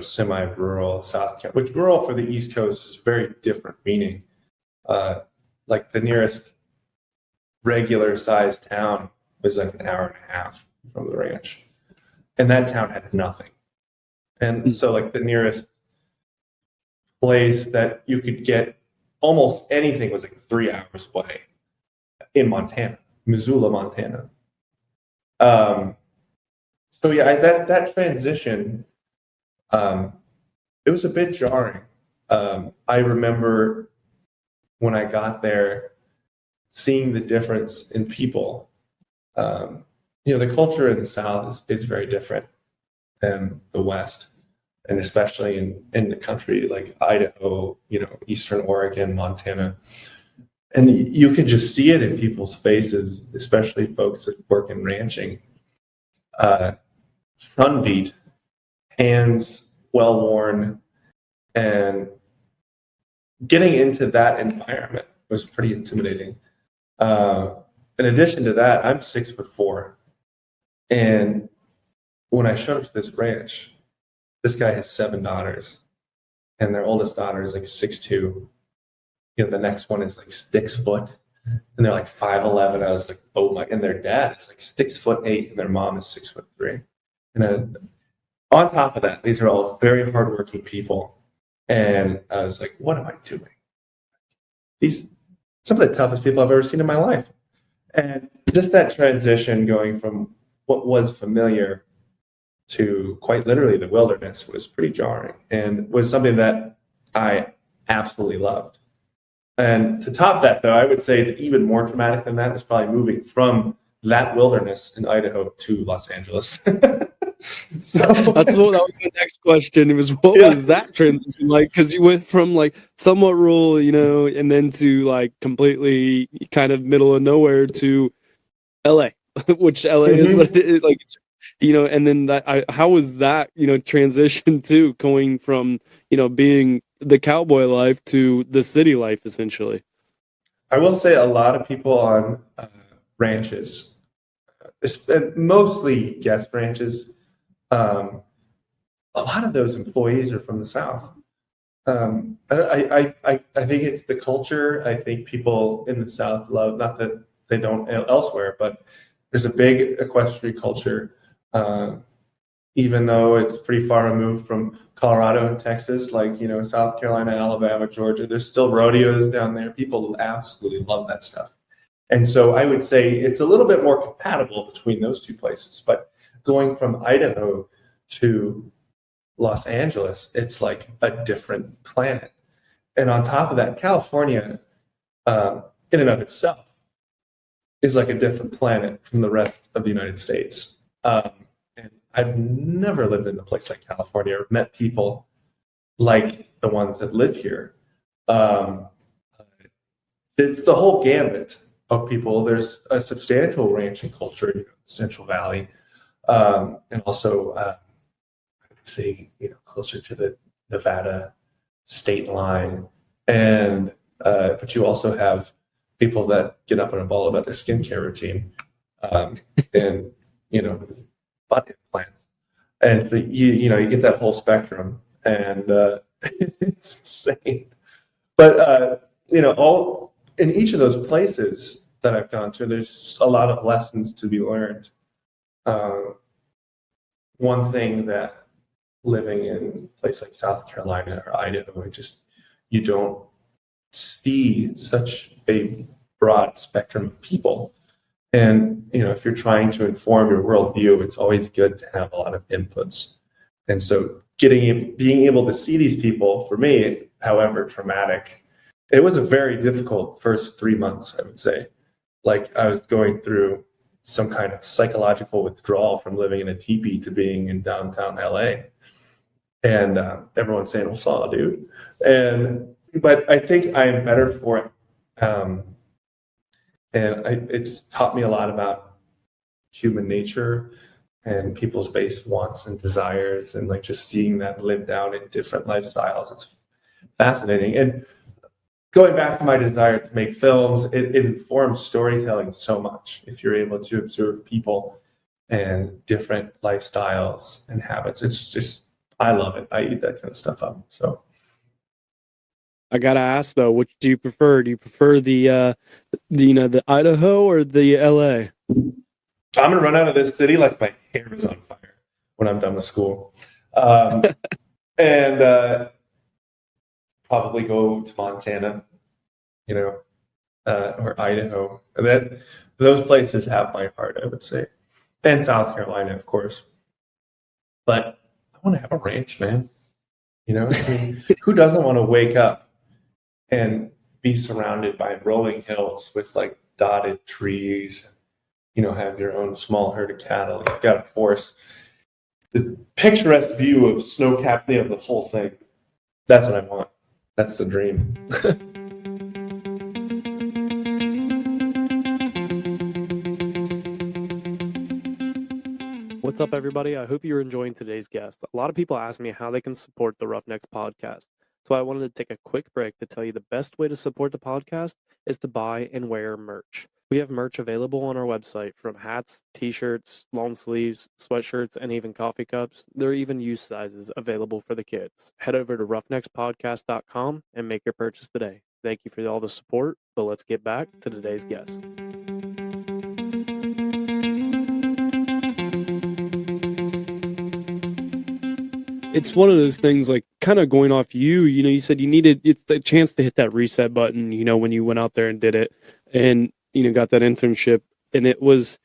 semi-rural South Carolina, which rural for the East Coast is very different meaning. Like the nearest regular sized town was like an hour and a half from the ranch. And that town had nothing. And so like the nearest place that you could get almost anything was like 3 hours away in Montana, Missoula, Montana. So yeah, that transition, it was a bit jarring. I remember when I got there, seeing the difference in people. The culture in the South is very different than the West, and especially in the country like Idaho, Eastern Oregon, Montana. And you can just see it in people's faces, especially folks that work in ranching. Sun beat, hands well worn, and getting into that environment was pretty intimidating. In addition to that, I'm 6'4", and when I showed up to this ranch, this guy has 7 daughters, and their oldest daughter is like 6'2". The next one is like 6 foot, and they're like 5'11". I was like, oh my! And their dad is like 6'8", and their mom is 6'3". And on top of that, these are all very hardworking people, and I was like, what am I doing? Some of the toughest people I've ever seen in my life, and just that transition going from what was familiar to quite literally the wilderness was pretty jarring, and was something that I absolutely loved. And to top that, though, I would say that even more traumatic than that is probably moving from that wilderness in Idaho to Los Angeles. That was my next question. It was, what was that transition like? Because you went from like somewhat rural, and then to like completely kind of middle of nowhere to LA, which LA is what it is, like, and then how was that, transition to going from, being the cowboy life to the city life, essentially? I will say a lot of people on ranches, mostly guest ranches, a lot of those employees are from the South. I think it's the culture. I think people in the South love, not that they don't elsewhere, but there's a big equestrian culture. Even though it's pretty far removed from Colorado and Texas, like, South Carolina, Alabama, Georgia, there's still rodeos down there. People absolutely love that stuff. And so I would say it's a little bit more compatible between those two places. But going from Idaho to Los Angeles, it's like a different planet. And on top of that, California, in and of itself, is like a different planet from the rest of the United States. And I've never lived in a place like California or met people like the ones that live here. It's the whole gambit of people. There's a substantial ranching culture, Central Valley, and also I would say, closer to the Nevada state line. And but you also have people that get up and ball about their skincare routine, and butt implants, and so you get that whole spectrum, and it's insane. But all in each of those places that I've gone to, there's a lot of lessons to be learned. One thing that living in a place like South Carolina or Idaho, you don't see such a broad spectrum of people. And, if you're trying to inform your worldview, it's always good to have a lot of inputs. And so being able to see these people, for me, however traumatic, it was a very difficult first 3 months, I would say. Like, I was going through some kind of psychological withdrawal from living in a teepee to being in downtown LA. And everyone's saying, well, saw, dude. But I think I am better for it. It's taught me a lot about human nature and people's base wants and desires, and like just seeing that lived out in different lifestyles. It's fascinating. And going back to my desire to make films, it informs storytelling so much if you're able to observe people and different lifestyles and habits. It's just, I love it. I eat that kind of stuff up. So I gotta ask though, which do you prefer? Do you prefer the Idaho or the LA? I'm gonna run out of this city like my hair is on fire when I'm done with school, and probably go to Montana, or Idaho. And those places have my heart, I would say, and South Carolina, of course. But I want to have a ranch, man. I mean, who doesn't want to wake up and be surrounded by rolling hills with like dotted trees? Have your own small herd of cattle. You've got a horse. The picturesque view of snow-capped, the whole thing. That's what I want. That's the dream. What's up, everybody? I hope you're enjoying today's guest. A lot of people ask me how they can support the Roughnecks podcast. So I wanted to take a quick break to tell you the best way to support the podcast is to buy and wear merch. We have merch available on our website, from hats, t-shirts, long sleeves, sweatshirts, and even coffee cups. There are even youth sizes available for the kids. Head over to roughneckspodcast.com and make your purchase today. Thank you for all the support, but let's get back to today's guest. It's one of those things, like, kind of going off you said it's the chance to hit that reset button, when you went out there and did it and, got that internship. And it was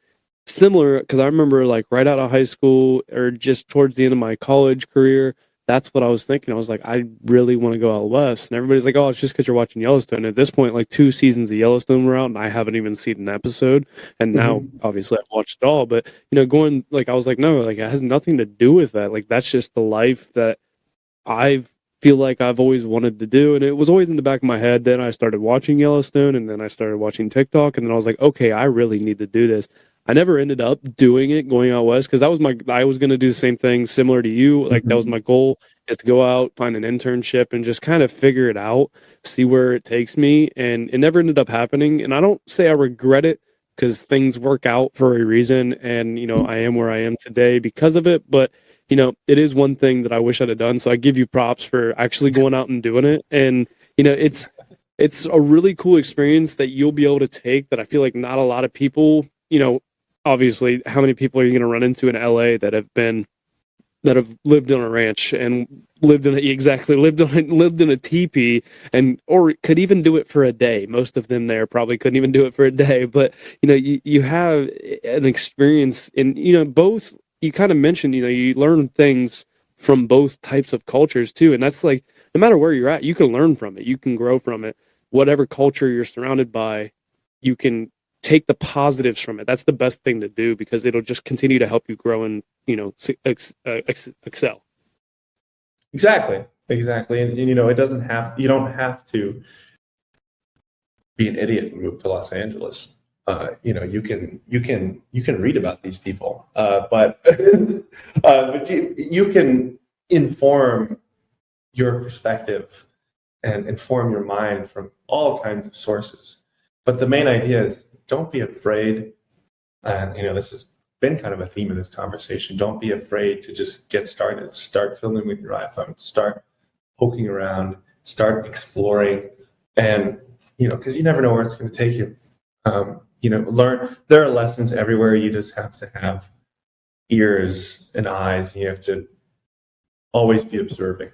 similar because I remember, like, right out of high school or just towards the end of my college career, that's what I was thinking. I was like, I really want to go out west. And everybody's like, oh, it's just because you're watching Yellowstone. At this point, like, 2 seasons of Yellowstone were out and I haven't even seen an episode. And now, obviously, I've watched it all. But, going, like, I was like, no, like, it has nothing to do with that. Like, that's just the life that I feel like I've always wanted to do. And it was always in the back of my head. Then I started watching Yellowstone, and then I started watching TikTok. And then I was like, okay, I really need to do this. I never ended up doing it, going out west, because I was going to do the same thing similar to you. Like, that was my goal, is to go out, find an internship, and just kind of figure it out, see where it takes me. And it never ended up happening. And I don't say I regret it, because things work out for a reason. And, I am where I am today because of it. But, it is one thing that I wish I'd have done. So I give you props for actually going out and doing it. And, it's a really cool experience that you'll be able to take, that I feel like not a lot of people, obviously, how many people are you going to run into in LA that have lived on a ranch and lived in a teepee, or could even do it for a day? Most of them there probably couldn't even do it for a day. But you have an experience in both. You kind of mentioned you learn things from both types of cultures too, and that's like, no matter where you're at, you can learn from it, you can grow from it. Whatever culture you're surrounded by, you can take the positives from it. That's the best thing to do, because it'll just continue to help you grow and excel. Exactly. And you don't have to be an idiot and move to Los Angeles. You can read about these people, but but you can inform your perspective and inform your mind from all kinds of sources. But the main idea is, don't be afraid. And this has been kind of a theme of this conversation. Don't be afraid to just get started. Start filming with your iPhone. Start poking around. Start exploring, and because you never know where it's going to take you. Learn. There are lessons everywhere. You just have to have ears and eyes. You have to always be observing,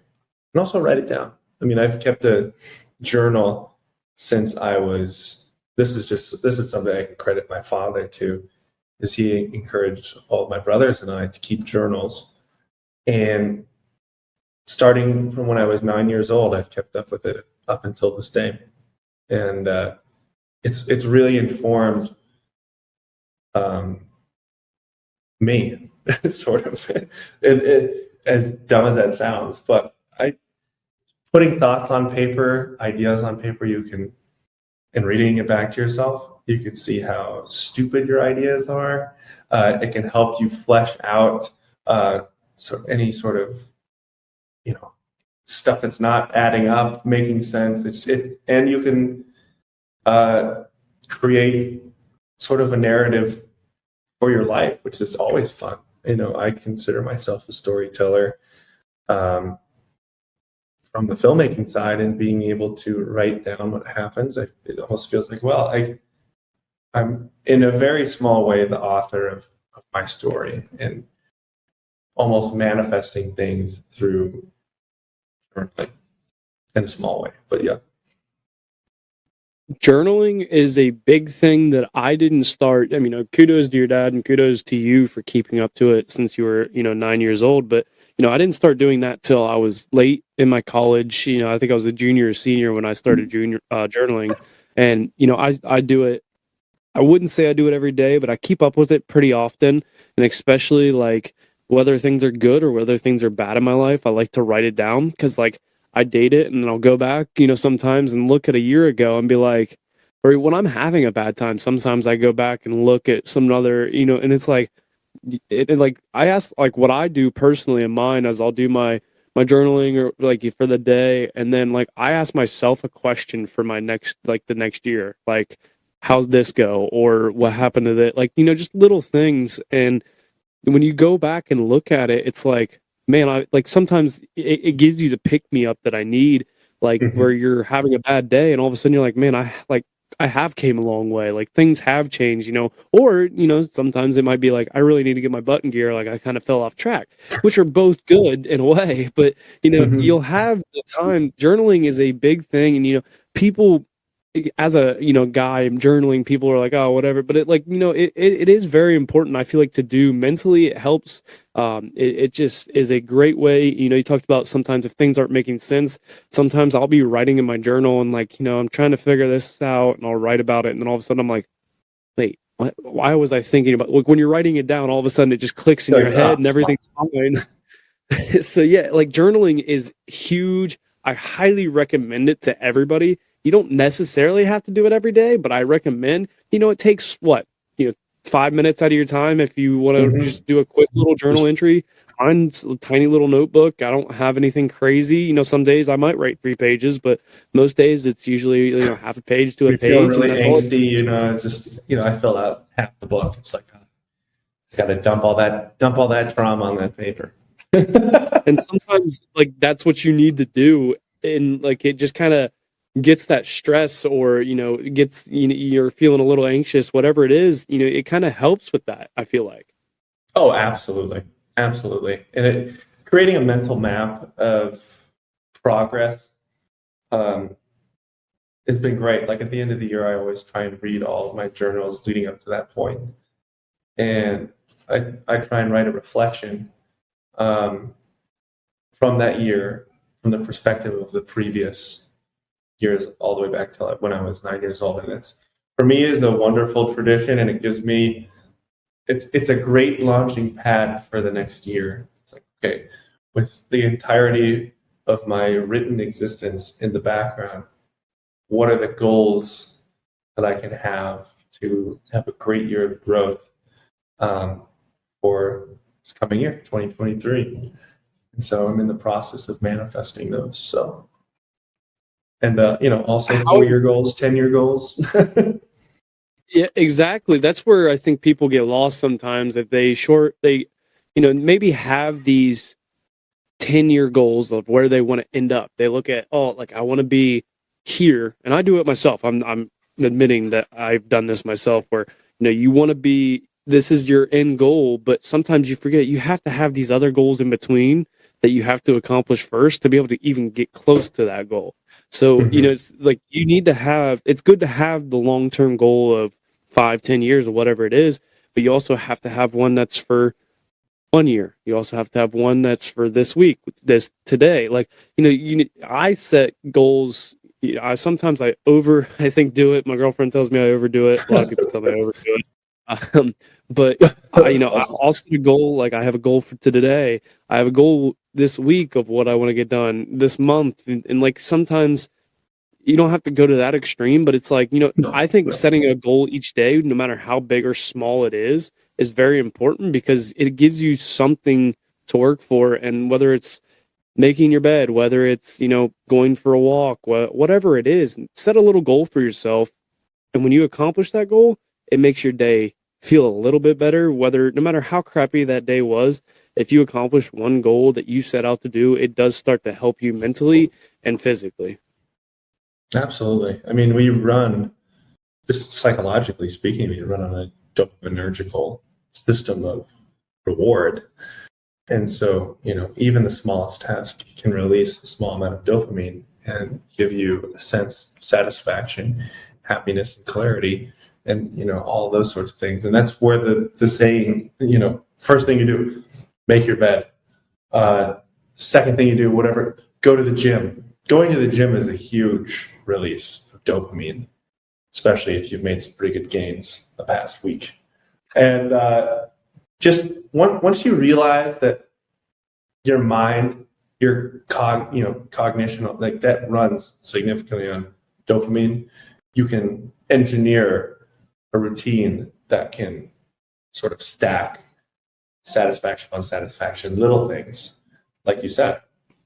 and also write it down. I mean, I've kept a journal since I was. This is something I can credit my father to, is he encouraged all of my brothers and I to keep journals. And starting from when I was 9 years old, I've kept up with it up until this day. And it's really informed me, sort of. As dumb as that sounds, but putting thoughts on paper, ideas on paper, and reading it back to yourself, you can see how stupid your ideas are. It can help you flesh out any sort of stuff that's not adding up, making sense. And you can create sort of a narrative for your life, which is always fun. I consider myself a storyteller from the filmmaking side, and being able to write down what happens. It almost feels like, well, I'm in a very small way the author of my story, and almost manifesting things through journaling in a small way. But yeah. Journaling is a big thing that I didn't start. I mean, kudos to your dad and kudos to you for keeping up to it since you were, 9 years old. But, I didn't start doing that till I was late in my college. I think I was a junior or senior when I started journaling. And, I do it. I wouldn't say I do it every day, but I keep up with it pretty often. And especially like whether things are good or whether things are bad in my life, I like to write it down because like I date it and then I'll go back, sometimes and look at a year ago and be like, or when I'm having a bad time, sometimes I go back and look at some other, and it's like, like I ask like what I do personally in mine is I'll do my journaling or like for the day. And then like I ask myself a question for my the next year, like, how's this go? Or what happened to that? Like, just little things. And when you go back and look at it, it's like, man, I like sometimes it gives you the pick me up that I need, like where you're having a bad day and all of a sudden you're like, man, I have came a long way. Like things have changed, or, sometimes it might be like, I really need to get my butt in gear. Like I kind of fell off track, which are both good in a way, but you'll have the time. Journaling is a big thing. And, people, as a guy journaling, people are like, oh, whatever, but it is very important. I feel like to do mentally, it helps. It just is a great way. You talked about sometimes if things aren't making sense, sometimes I'll be writing in my journal and like, I'm trying to figure this out and I'll write about it, and then all of a sudden I'm like, wait, why was I thinking about, like, when you're writing it down, all of a sudden it just clicks in your head and everything's fine. So yeah, like journaling is huge. I highly recommend it to everybody. You don't necessarily have to do it every day, but I recommend, it takes 5 minutes out of your time if you want to just do a quick little journal entry. Mine's a tiny little notebook. I don't have anything crazy. Some days I might write 3 pages, but most days it's usually, half a page to a page. Feel really angsty, just, I fill out half the book. It's like, it's got to dump all that trauma on that paper. And sometimes like that's what you need to do. And like, it just kind of gets that stress or, gets, you're feeling a little anxious, whatever it is, it kind of helps with that, I feel like. Oh, absolutely. Absolutely. And creating a mental map of progress has been great. Like at the end of the year, I always try and read all of my journals leading up to that point. And I try and write a reflection from that year, from the perspective of the previous years, all the way back to when I was 9 years old. And it's, for me, is a wonderful tradition, and it gives me, it's a great launching pad for the next year. It's like, okay, with the entirety of my written existence in the background, what are the goals that I can have to have a great year of growth for this coming year, 2023? And so I'm in the process of manifesting those. So, and also 4-year goals, 10-year goals. Yeah, exactly. That's where I think people get lost sometimes. If they maybe have these 10-year goals of where they want to end up. They look at, like I want to be here, and I do it myself. I'm admitting that I've done this myself, where you want to be. This is your end goal, but sometimes you forget you have to have these other goals in between that you have to accomplish first to be able to even get close to that goal. So, it's like you need to have, it's good to have the long-term goal of 5-10 years or whatever it is, but you also have to have one that's for 1 year. You also have to have one that's for this week, this today. Like, I set goals. Sometimes I think do it. My girlfriend tells me I overdo it. A lot of people tell me I overdo it. But I also the goal, like I have a goal for today. I have a goal this week of what I want to get done this month. And like sometimes you don't have to go to that extreme, but it's like, I think setting a goal each day, no matter how big or small it is very important because it gives you something to work for. And whether it's making your bed, whether it's, going for a walk, whatever it is, set a little goal for yourself. And when you accomplish that goal, it makes your day feel a little bit better, no matter how crappy that day was. If you accomplish one goal that you set out to do, it does start to help you mentally and physically. Absolutely. I mean, we run, just psychologically speaking, we run on a dopaminergical system of reward. And so, even the smallest task can release a small amount of dopamine and give you a sense of satisfaction, happiness, and clarity, and, all those sorts of things. And that's where the saying, first thing you do, make your bed. Second thing you do, whatever, go to the gym. Going to the gym is a huge release of dopamine, especially if you've made some pretty good gains the past week. And just once you realize that your mind, your cognition, like that runs significantly on dopamine, you can engineer a routine that can sort of stack satisfaction on satisfaction, little things, like you said,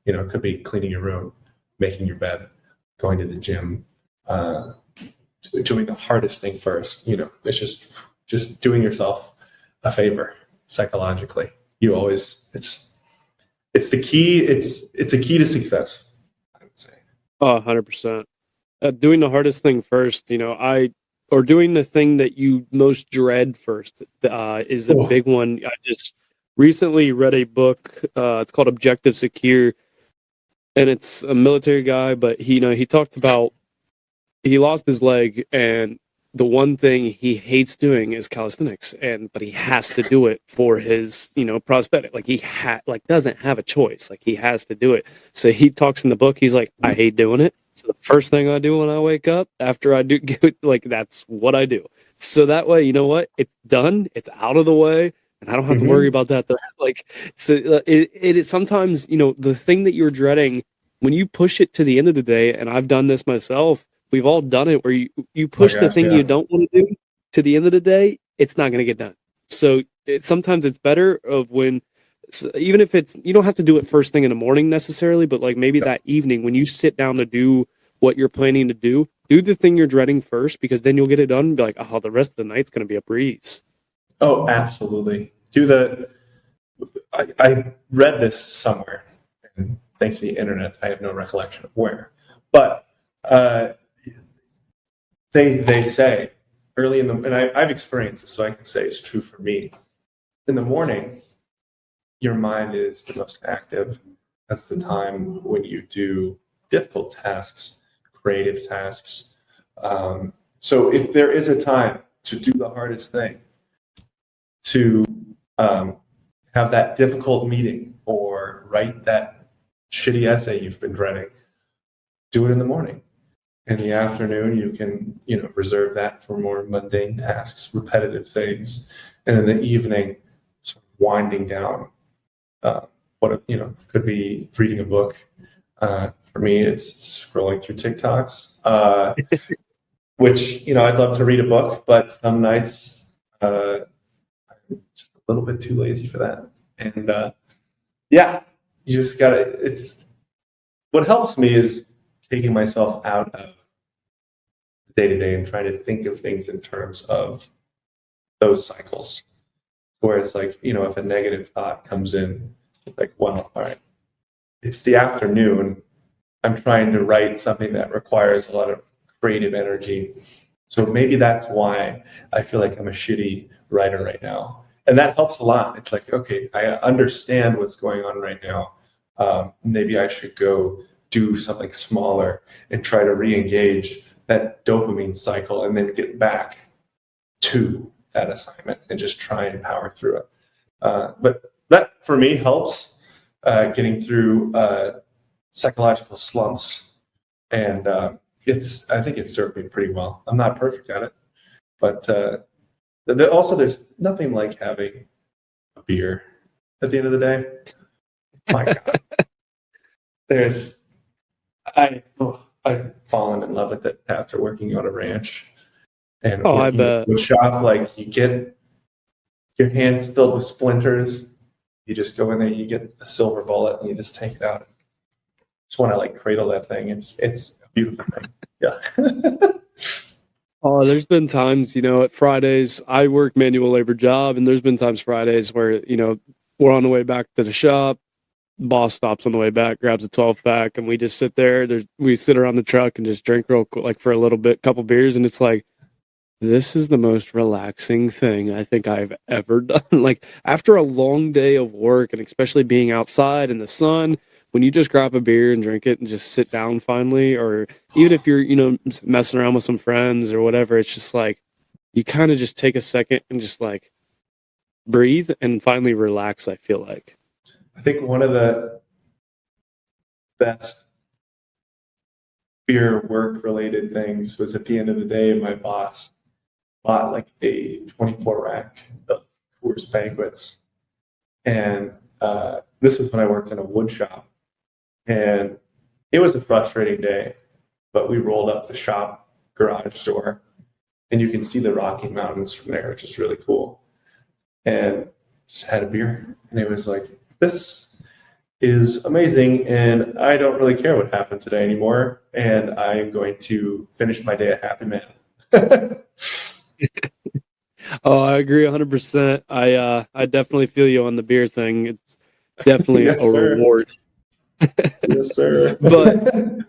it could be cleaning your room, making your bed, going to the gym, doing the hardest thing first. It's just doing yourself a favor psychologically. It's the key. It's a key to success, I would say. 100%. Doing the hardest thing first, or doing the thing that you most dread first is a big one. I just recently read a book. It's called Objective Secure, and it's a military guy, but he talked about he lost his leg, and the one thing he hates doing is calisthenics, but he has to do it for his prosthetic. Like he doesn't have a choice. Like he has to do it. So he talks in the book. He's like, I hate doing it. So the first thing I do when I wake up, after I do, that's what I do. So that way, you know what? It's done. It's out of the way, and I don't have to worry about that. It is sometimes, the thing that you're dreading, when you push it to the end of the day, and I've done this myself, we've all done it, where you push the thing you don't want to do to the end of the day, it's not going to get done. So sometimes it's better even if you don't have to do it first thing in the morning necessarily, but like maybe that evening when you sit down to do what you're planning to do the thing you're dreading first, because then you'll get it done and be like, oh, the rest of the night's going to be a breeze. Oh, absolutely. I read this somewhere, and thanks to the internet, I have no recollection of where, but they say early and I've experienced this, so I can say it's true for me. In the morning, your mind is the most active. That's the time when you do difficult tasks, creative tasks. So if there is a time to do the hardest thing, to have that difficult meeting or write that shitty essay you've been dreading, do it in the morning. In the afternoon, you can, reserve that for more mundane tasks, repetitive things. And in the evening, sort of winding down. Could be reading a book. For me, it's scrolling through TikToks, which, I'd love to read a book, but some nights I'm just a little bit too lazy for that. And you just gotta, what helps me is taking myself out of the day-to-day and trying to think of things in terms of those cycles. Where it's like, if a negative thought comes in, it's like, well, all right, it's the afternoon. I'm trying to write something that requires a lot of creative energy. So maybe that's why I feel like I'm a shitty writer right now. And that helps a lot. It's like, okay, I understand what's going on right now. Maybe I should go do something smaller and try to re-engage that dopamine cycle and then get back to that assignment and just try and power through it. But that for me helps getting through psychological slumps. And I think it's served me pretty well. I'm not perfect at it, but also there's nothing like having a beer at the end of the day. My God. I've fallen in love with it after working on a ranch. And I bet. With shop, like you get your hands filled with splinters. You just go in there, you get a silver bullet, and you just take it out. Just want to cradle that thing. It's a beautiful thing. Yeah. Oh, there's been times, at Fridays, I work manual labor job, and there's been times Fridays where, we're on the way back to the shop. Boss stops on the way back, grabs a 12 pack, and we just sit there. We sit around the truck and just drink real quick, like for a little bit, couple beers, and it's like, this is the most relaxing thing I think I've ever done. Like after a long day of work, and especially being outside in the sun, when you just grab a beer and drink it and just sit down finally, or even if you're, messing around with some friends or whatever, it's just like you kind of just take a second and just like breathe and finally relax, I feel like. I think one of the best beer work related things was at the end of the day, my boss bought like a 24 rack of Coors Banquets. And this was when I worked in a wood shop. And it was a frustrating day, but we rolled up the shop garage door and you can see the Rocky Mountains from there, which is really cool. And just had a beer and it was like, this is amazing. And I don't really care what happened today anymore. And I am going to finish my day a happy man. Oh, I agree 100%. I definitely feel you on the beer thing. It's definitely Yes, a sir. reward. Yes, sir. But I'm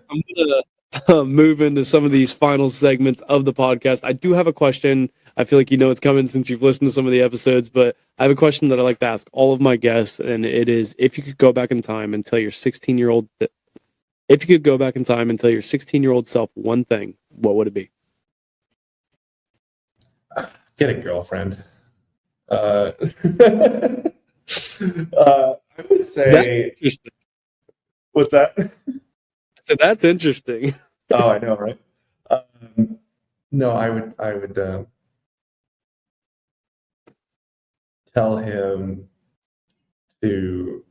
gonna move into some of these final segments of the podcast. I do have a question. I feel like it's coming since you've listened to some of the episodes, but I have a question that I like to ask all of my guests, and it is: if you could go back in time and tell your 16-year-old, if you could go back in time and tell your 16-year-old self one thing, what would it be? Get a girlfriend. I would say. What's that? So that's interesting. Oh, I know, right? No, I would tell him to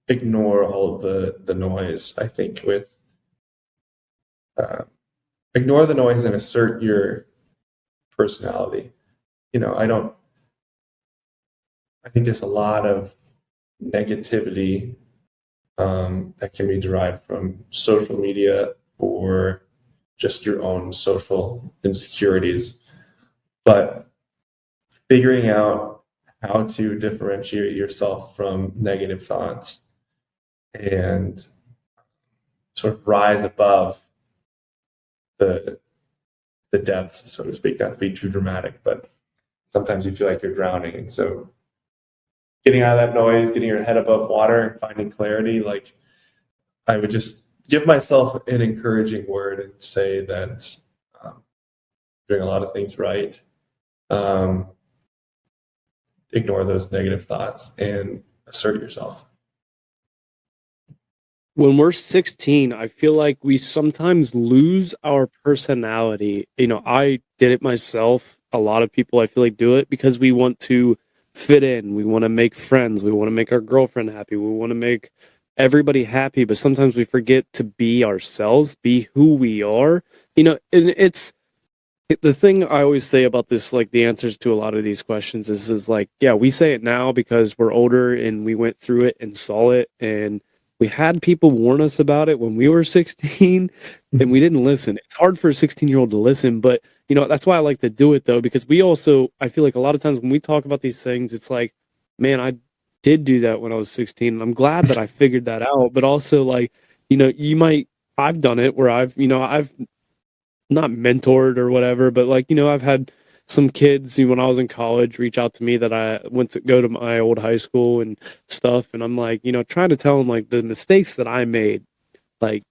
ignore all of the noise. I think with ignore the noise and assert your personality. I think there's a lot of negativity that can be derived from social media or just your own social insecurities. But figuring out how to differentiate yourself from negative thoughts and sort of rise above the depths, so to speak, not to be too dramatic, but sometimes you feel like you're drowning. And so getting out of that noise, getting your head above water and finding clarity, like I would just give myself an encouraging word and say that doing a lot of things right. Ignore those negative thoughts and assert yourself. When we're 16, I feel like we sometimes lose our personality. I did it myself. A lot of people, I feel like, do it because we want to fit in. We want to make friends. We want to make our girlfriend happy. We want to make everybody happy. But sometimes we forget to be ourselves, be who we are. And it's the thing I always say about this, like the answers to a lot of these questions is like, yeah, we say it now because we're older and we went through it and saw it, and we had people warn us about it when we were 16 and we didn't listen. It's hard for a 16-year-old to listen, but that's why I like to do it though, because I feel like a lot of times when we talk about these things, it's like, man, I did do that when I was 16 and I'm glad that I figured that out. But also like, I've done it where I've not mentored or whatever, but like, I've had some kids when I was in college reach out to me that I went to go to my old high school and stuff. And I'm like, trying to tell them like the mistakes that I made, like,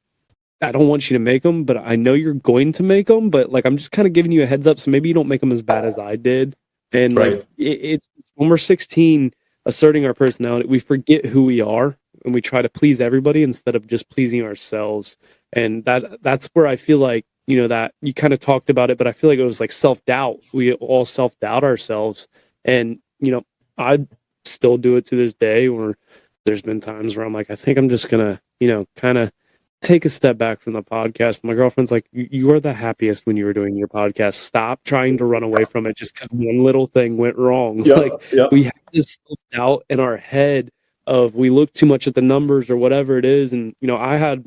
I don't want you to make them, but I know you're going to make them, but like, I'm just kind of giving you a heads up. So maybe you don't make them as bad as I did. And Right. like, it's when we're 16, asserting our personality, we forget who we are and we try to please everybody instead of just pleasing ourselves. And that's where I feel like, that you kind of talked about it, but I feel like it was like self-doubt. We all self-doubt ourselves. And, I still do it to this day, or there's been times where I'm like, I think I'm just going to, kind of take a step back from the podcast. My girlfriend's like, you are the happiest when you were doing your podcast. Stop trying to run away from it just because one little thing went wrong. Yeah, like yeah. we have this self-doubt in our head of we look too much at the numbers or whatever it is. And, I had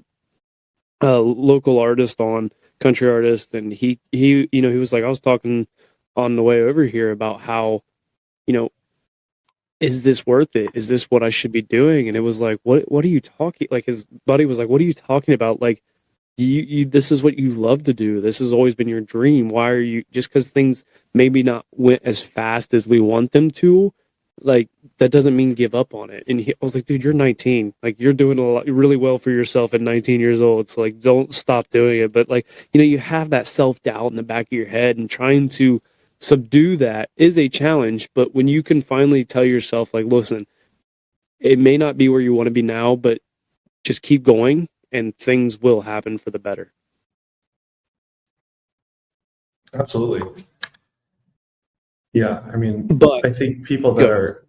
a local artist on country artist, and he was like, I was talking on the way over here about how, is this worth it? Is this what I should be doing? And it was like, what are you talking? Like, his buddy was like, what are you talking about? Like, you this is what you love to do. This has always been your dream. Why are you, just because things maybe not went as fast as we want them to, like, that doesn't mean give up on it. And I was like, dude, you're 19. Like, you're doing a lot, really well for yourself at 19 years old. It's like, don't stop doing it. But like, you have that self-doubt in the back of your head, and trying to subdue that is a challenge. But when you can finally tell yourself, like, listen, it may not be where you want to be now, but just keep going and things will happen for the better. Absolutely. Yeah, I mean, But I think people that are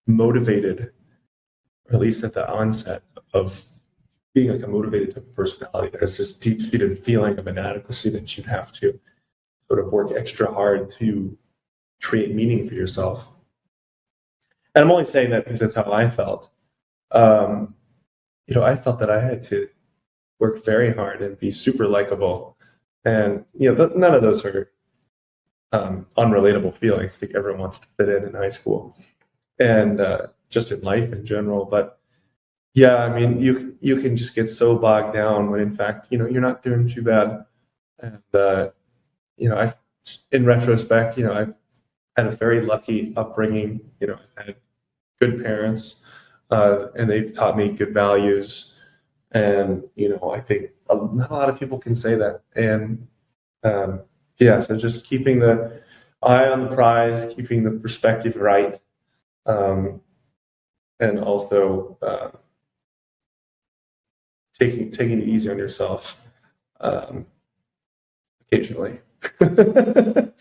motivated, or at least at the onset of being like a motivated personality, there's this deep-seated feeling of inadequacy that you have to sort of work extra hard to create meaning for yourself. And I'm only saying that because that's how I felt. I felt that I had to work very hard and be super likable. And, none of those are unrelatable feelings. I think everyone wants to fit in high school and just in life in general. But yeah, I mean, you can just get so bogged down when in fact, you're not doing too bad. And, in retrospect, I've had a very lucky upbringing. I've had good parents, and they've taught me good values. And, I think not a lot of people can say that. And, so just keeping the eye on the prize, keeping the perspective right, and also taking it easy on yourself occasionally, and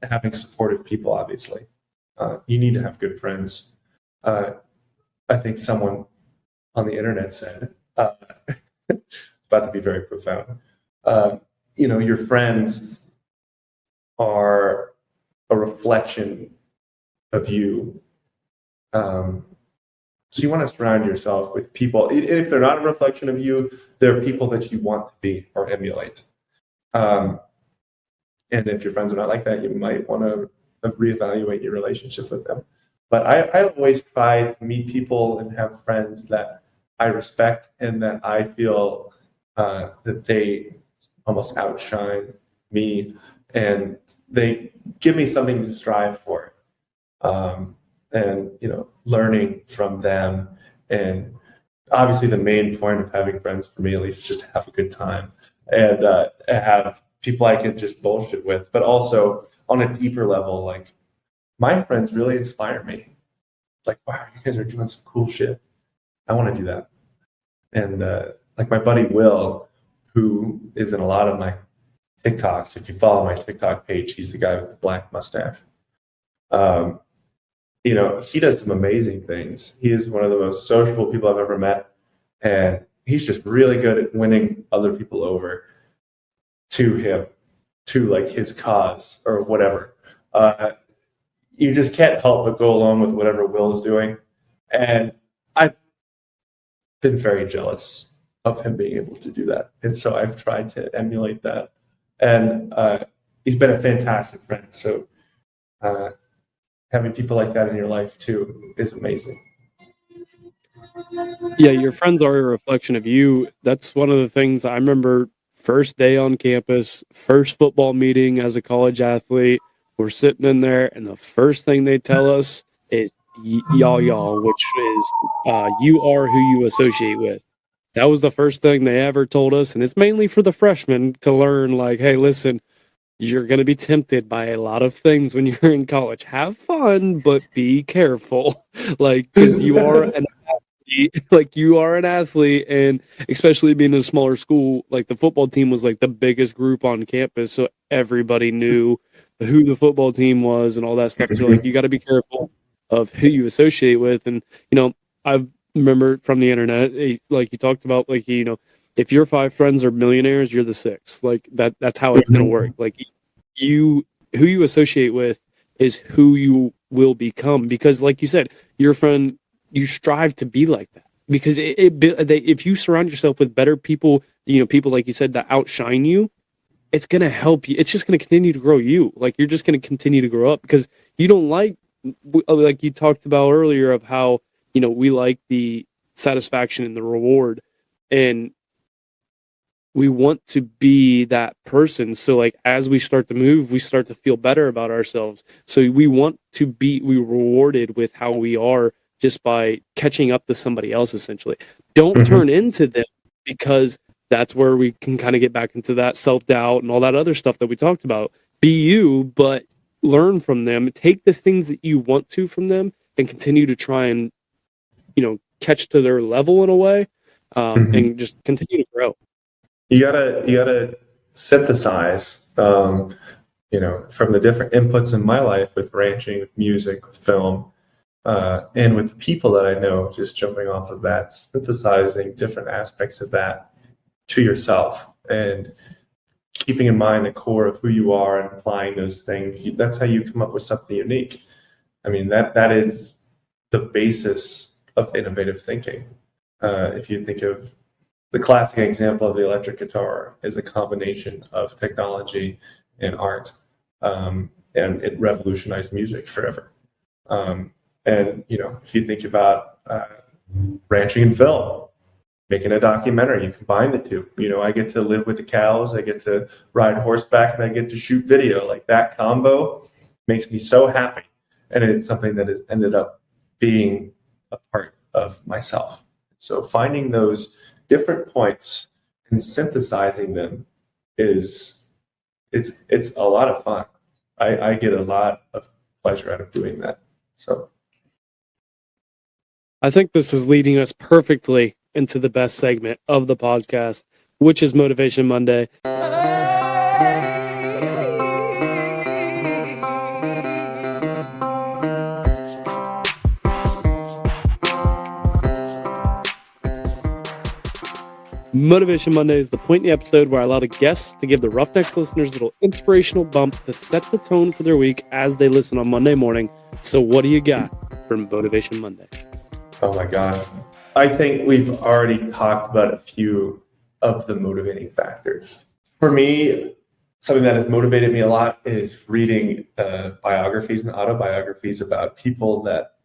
having supportive people. Obviously, you need to have good friends. I think someone on the internet said. It's about to be very profound. Your friends are a reflection of you. So you want to surround yourself with people. If they're not a reflection of you, they're people that you want to be or emulate. And if your friends are not like that, you might want to reevaluate your relationship with them. But I always try to meet people and have friends that I respect and that I feel that they almost outshine me, and they give me something to strive for. And learning from them. And obviously the main point of having friends for me, at least, is just to have a good time and have people I can just bullshit with. But also on a deeper level, like, my friends really inspire me. Like, wow, you guys are doing some cool shit. I want to do that. And like my buddy Will, who is in a lot of my TikToks. If you follow my TikTok page, he's the guy with the black mustache. He does some amazing things. He is one of the most sociable people I've ever met. And he's just really good at winning other people over to him, to like his cause or whatever. You just can't help but go along with whatever Will is doing. And I've been very jealous of him being able to do that. And so I've tried to emulate that. And he's been a fantastic friend. So having people like that in your life too is amazing. Yeah, your friends are a reflection of you. That's one of the things I remember. First day on campus, first football meeting as a college athlete, we're sitting in there, and the first thing they tell us is y'all, which is you are who you associate with. That was the first thing they ever told us, and it's mainly for the freshmen to learn, like, hey, listen, you're going to be tempted by a lot of things when you're in college. Have fun, but be careful. Like, because you are an athlete. Like, you are an athlete, and especially being in a smaller school, like, the football team was, like, the biggest group on campus, so everybody knew who the football team was and all that stuff. So, like, you got to be careful of who you associate with. And, I remember from the internet, like, you talked about, like, if your 5 friends are millionaires, you're the 6th. Like, that's how it's going to work. Like, who you associate with is who you will become. Because, like you said, your friend, you strive to be like that. because if you surround yourself with better people, people like you said that outshine you, it's going to help you. It's just going to continue to grow you. Like, you're just going to continue to grow up, because you don't like you talked about earlier of how, we like the satisfaction and the reward, and we want to be that person. So like, as we start to move, we start to feel better about ourselves. So we want to be rewarded with how we are, just by catching up to somebody else, essentially. Don't turn into them, because that's where we can kind of get back into that self-doubt and all that other stuff that we talked about. Be you, but learn from them. Take the things that you want to from them and continue to try and, catch to their level in a way, and just continue to grow. You gotta synthesize, from the different inputs in my life, with ranching, with music, with film, and with the people that I know. Just jumping off of that, synthesizing different aspects of that to yourself, and keeping in mind the core of who you are and applying those things. That's how you come up with something unique. I mean, that is the basis of innovative thinking. If you think of the classic example of the electric guitar, is a combination of technology and art, and it revolutionized music forever. And if you think about ranching and film, making a documentary, you combine the two. I get to live with the cows, I get to ride horseback, and I get to shoot video. Like, that combo makes me so happy, and it's something that has ended up being a part of myself. So finding those different points and synthesizing them it's a lot of fun. I get a lot of pleasure out of doing that. So I think this is leading us perfectly into the best segment of the podcast, which is Motivation Monday. Motivation Monday is the point in the episode where I allow the guests to give the Roughnecks listeners a little inspirational bump to set the tone for their week as they listen on Monday morning. So what do you got for Motivation Monday? Oh my God. I think we've already talked about a few of the motivating factors. For me, something that has motivated me a lot is reading biographies and autobiographies about people that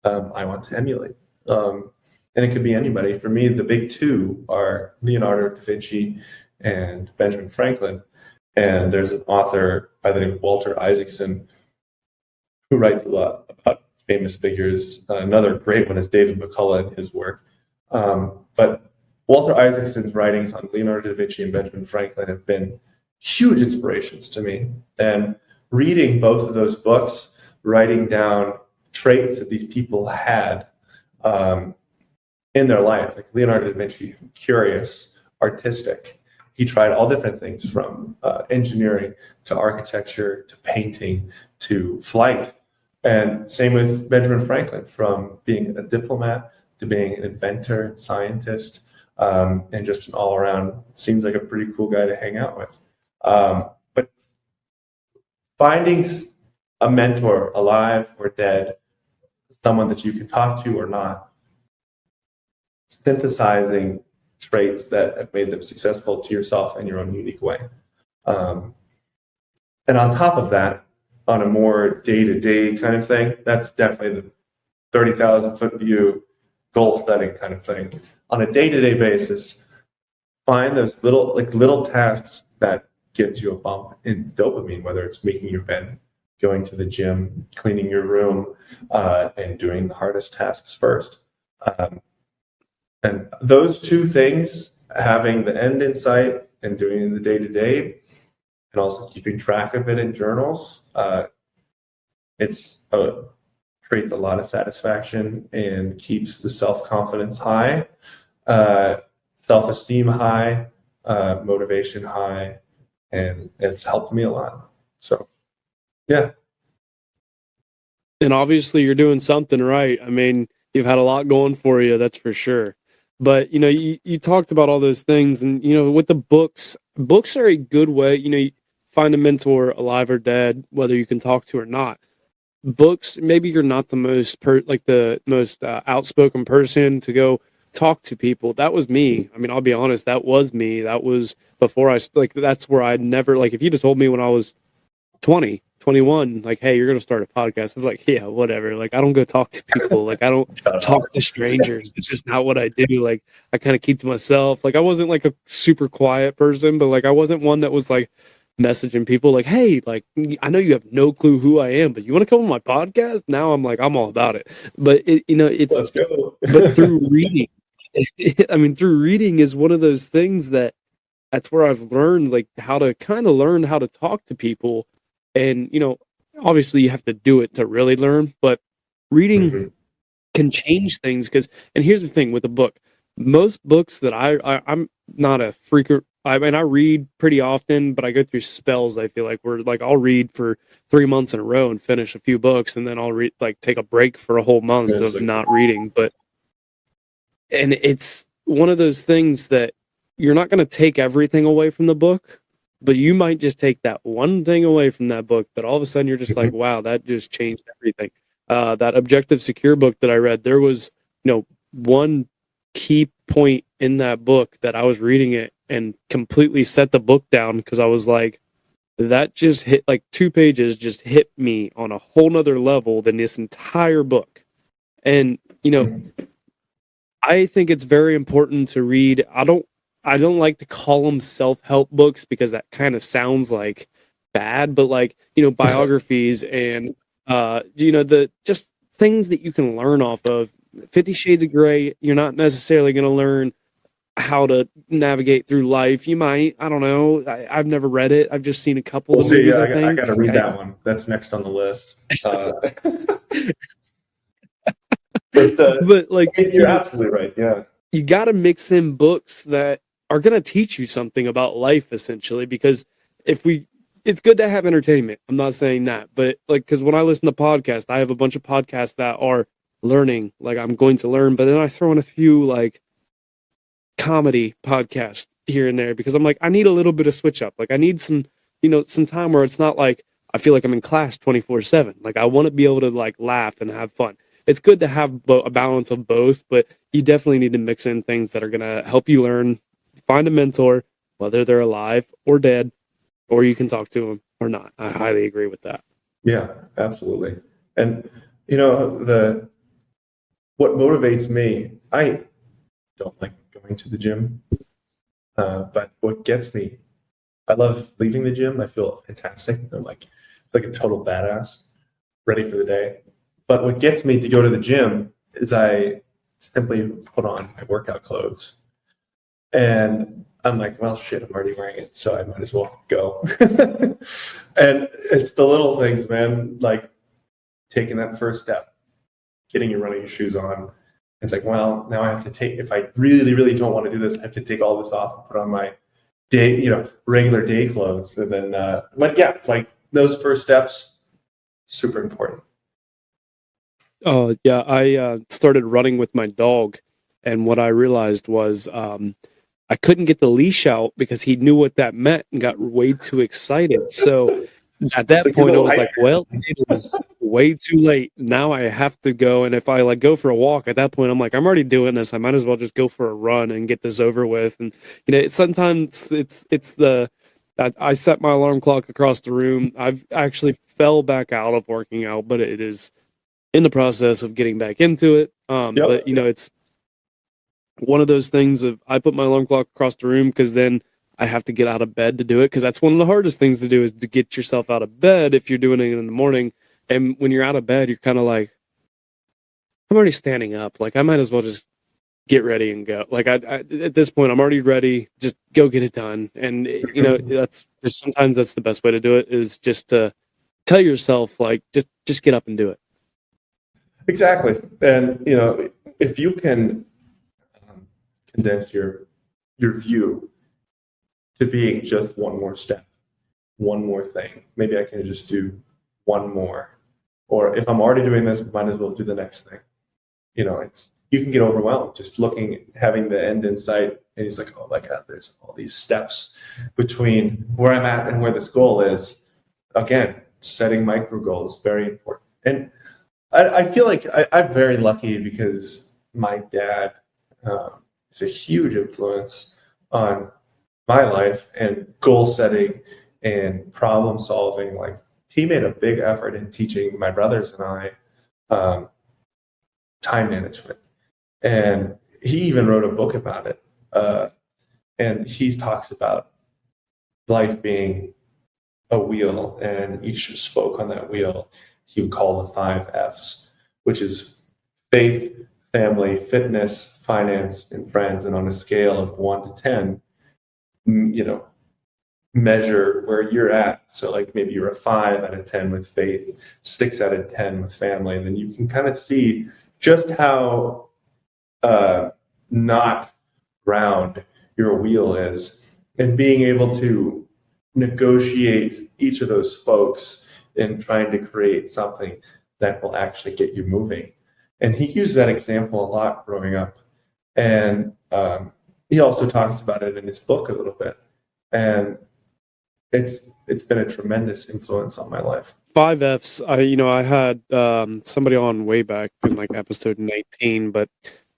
I want to emulate. And it could be anybody. For me, the big two are Leonardo da Vinci and Benjamin Franklin. And there's an author by the name of Walter Isaacson who writes a lot about famous figures. Another great one is David McCullough and his work. But Walter Isaacson's writings on Leonardo da Vinci and Benjamin Franklin have been huge inspirations to me. And reading both of those books, writing down traits that these people had in their life, like Leonardo da Vinci, curious, artistic. He tried all different things, from engineering to architecture to painting to flight. And same with Benjamin Franklin, from being a diplomat to being an inventor and scientist, and just an all-around, seems like a pretty cool guy to hang out with. But finding a mentor, alive or dead, someone that you can talk to or not, synthesizing traits that have made them successful to yourself in your own unique way. And on top of that, on a more day-to-day kind of thing, that's definitely the 30,000-foot view, goal-setting kind of thing. On a day-to-day basis, find those little tasks that gives you a bump in dopamine, whether it's making your bed, going to the gym, cleaning your room, and doing the hardest tasks first. And those two things, having the end in sight and doing the day-to-day, and also keeping track of it in journals, creates a lot of satisfaction and keeps the self-confidence high, self-esteem high, motivation high, and it's helped me a lot. So, yeah. And obviously you're doing something right. I mean, you've had a lot going for you, that's for sure. But, you talked about all those things, and, with the books are a good way, you find a mentor, alive or dead, whether you can talk to or not. Books, maybe you're not the most outspoken person to go talk to people. That was me. I mean, I'll be honest, that was me. That was before that's where I'd never, if you'd have told me when I was 20, 21, hey, you're going to start a podcast. I was like, yeah, whatever. I don't go talk to people. I don't talk to strangers. It's just not what I do. I kind of keep to myself. I wasn't a super quiet person, but I wasn't one that was messaging people hey, I know you have no clue who I am, but you want to come on my podcast? Now I'm all about it. But Let's go. but through reading, through reading is one of those things that's where I've learned how to kind of learn how to talk to people. And, obviously you have to do it to really learn, but reading can change things. And here's the thing with a book, most books that I'm not a frequent, I read pretty often, but I go through spells. I feel where I'll read for 3 months in a row and finish a few books. And then I'll read, take a break for a whole month of not reading. And it's one of those things that you're not going to take everything away from the book, but you might just take that one thing away from that book that all of a sudden you're just wow, that just changed everything. That Objective Secure book that I read, there was, one key point in that book that I was reading it and completely set the book down, because I was that just hit 2 pages just hit me on a whole nother level than this entire book. And, I think it's very important to read. I don't like to call them self-help books because that kind of sounds bad, but biographies and the just things that you can learn off of. 50 Shades of Grey, you're not necessarily going to learn how to navigate through life. You might, I don't know. I've never read it. I've just seen a couple of movies, I got to read that one. That's next on the list. But you're absolutely right. Yeah. You got to mix in books that are going to teach you something about life, essentially, because it's good to have entertainment. I'm not saying that, but because when I listen to podcasts, I have a bunch of podcasts that are learning, I'm going to learn, but then I throw in a few comedy podcasts here and there because I'm I need a little bit of switch up. I need some, some time where it's not I feel I'm in class 24/7. I want to be able to laugh and have fun. It's good to have a balance of both, but you definitely need to mix in things that are going to help you learn. Find a mentor, whether they're alive or dead, or you can talk to them or not. I highly agree with that. Yeah, absolutely. And what motivates me, I don't like going to the gym, but what gets me, I love leaving the gym. I feel fantastic. I'm like a total badass, ready for the day. But what gets me to go to the gym is I simply put on my workout clothes. And I'm well, shit, I'm already wearing it, so I might as well go. And it's the little things, man, taking that first step, getting your running shoes on. It's well, now I have to if I really, really don't want to do this, I have to take all this off and put on my day, regular day clothes. And then, but yeah, those first steps, super important. Oh, yeah. I started running with my dog, and what I realized was I couldn't get the leash out because he knew what that meant and got way too excited. So at that point, I was well, it was way too late. Now I have to go. And if I go for a walk, at that point, I'm I'm already doing this. I might as well just go for a run and get this over with. And, sometimes I set my alarm clock across the room. I've actually fell back out of working out, but it is in the process of getting back into it. But it's one of those things of I put my alarm clock across the room because then I have to get out of bed to do it, because that's one of the hardest things to do is to get yourself out of bed if you're doing it in the morning. And when you're out of bed, you're kind of I'm already standing up. I might as well just get ready and go. I at this point, I'm already ready. Just go get it done. And sometimes that's the best way to do it, is just to tell yourself just get up and do it. Exactly. And if you can condense your view to being just one more step, one more thing, maybe I can just do one more, or if I'm already doing this, might as well do the next thing. You can get overwhelmed just having the end in sight, and he's oh my God, there's all these steps between where I'm at and where this goal is. Again, setting micro goals, very important. And I feel I'm very lucky because my dad is a huge influence on my life and goal setting and problem solving. Like, he made a big effort in teaching my brothers and I time management, and he even wrote a book about it. And he talks about life being a wheel, and each spoke on that wheel he would call the 5 F's, which is faith, family, fitness, finance, and friends. And on a scale of 1 to 10, measure where you're at. So like maybe you're a 5 out of 10 with faith, 6 out of 10 with family. And then you can kind of see just how not round your wheel is, and being able to negotiate each of those spokes and trying to create something that will actually get you moving. And he used that example a lot growing up. And he also talks about it in his book a little bit. And it's been a tremendous influence on my life. 5 F's. I had somebody on way back in like episode 19, but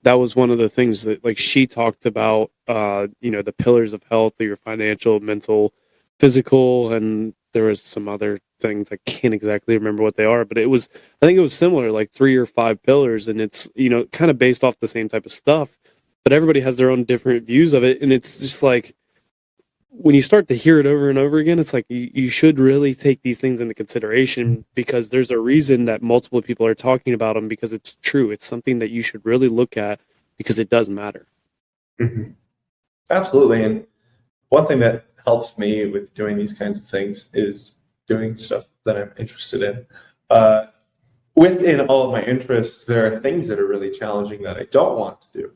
that was one of the things that like she talked about. The pillars of health, your financial, mental, physical, and there was some other things I can't exactly remember what they are, but I think it was similar, like 3 or 5 pillars, and it's kind of based off the same type of stuff, but everybody has their own different views of it, and it's just like, when you start to hear it over and over again, it's like you should really take these things into consideration, because there's a reason that multiple people are talking about them, because it's true. It's something that you should really look at, because it does matter. Mm-hmm. Absolutely. And one thing that helps me with doing these kinds of things is doing stuff that I'm interested in. Within all of my interests, there are things that are really challenging that I don't want to do.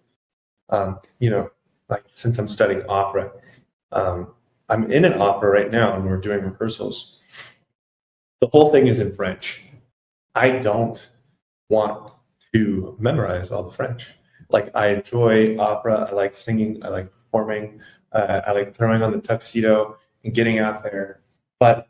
Like since I'm studying opera, I'm in an opera right now and we're doing rehearsals. The whole thing is in French. I don't want to memorize all the French. Like, I enjoy opera. I like singing. I like performing. I like throwing on the tuxedo and getting out there. But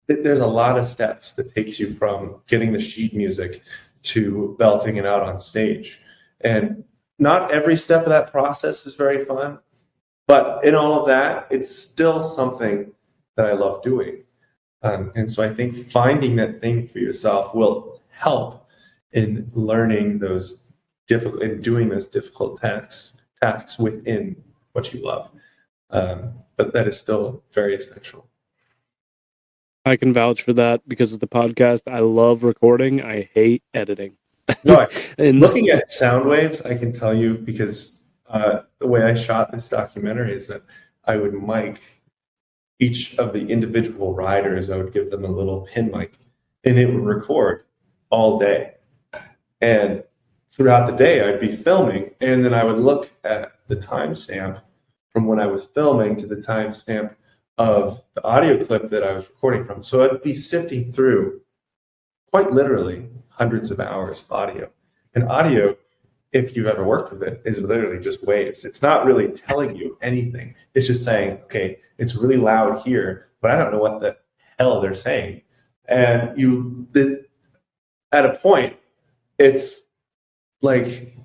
there's a lot of steps that takes you from getting the sheet music to belting it out on stage. And not every step of that process is very fun. But in all of that, it's still something that I love doing. And so I think finding that thing for yourself will help in learning those difficult, and doing those difficult tasks within what you love. But that is still very essential. I can vouch for that because of the podcast. I love recording. I hate editing. No, looking at sound waves, I can tell you, because the way I shot this documentary is that I would mic each of the individual riders. I would give them a little pin mic, and it would record all day. And throughout the day, I'd be filming, and then I would look at the timestamp from when I was filming to the timestamp of the audio clip that I was recording from. So I'd be sifting through, quite literally, hundreds of hours of audio. And audio, if you've ever worked with it, is literally just waves. It's not really telling you anything. It's just saying, okay, it's really loud here, but I don't know what the hell they're saying. And at a point, it's like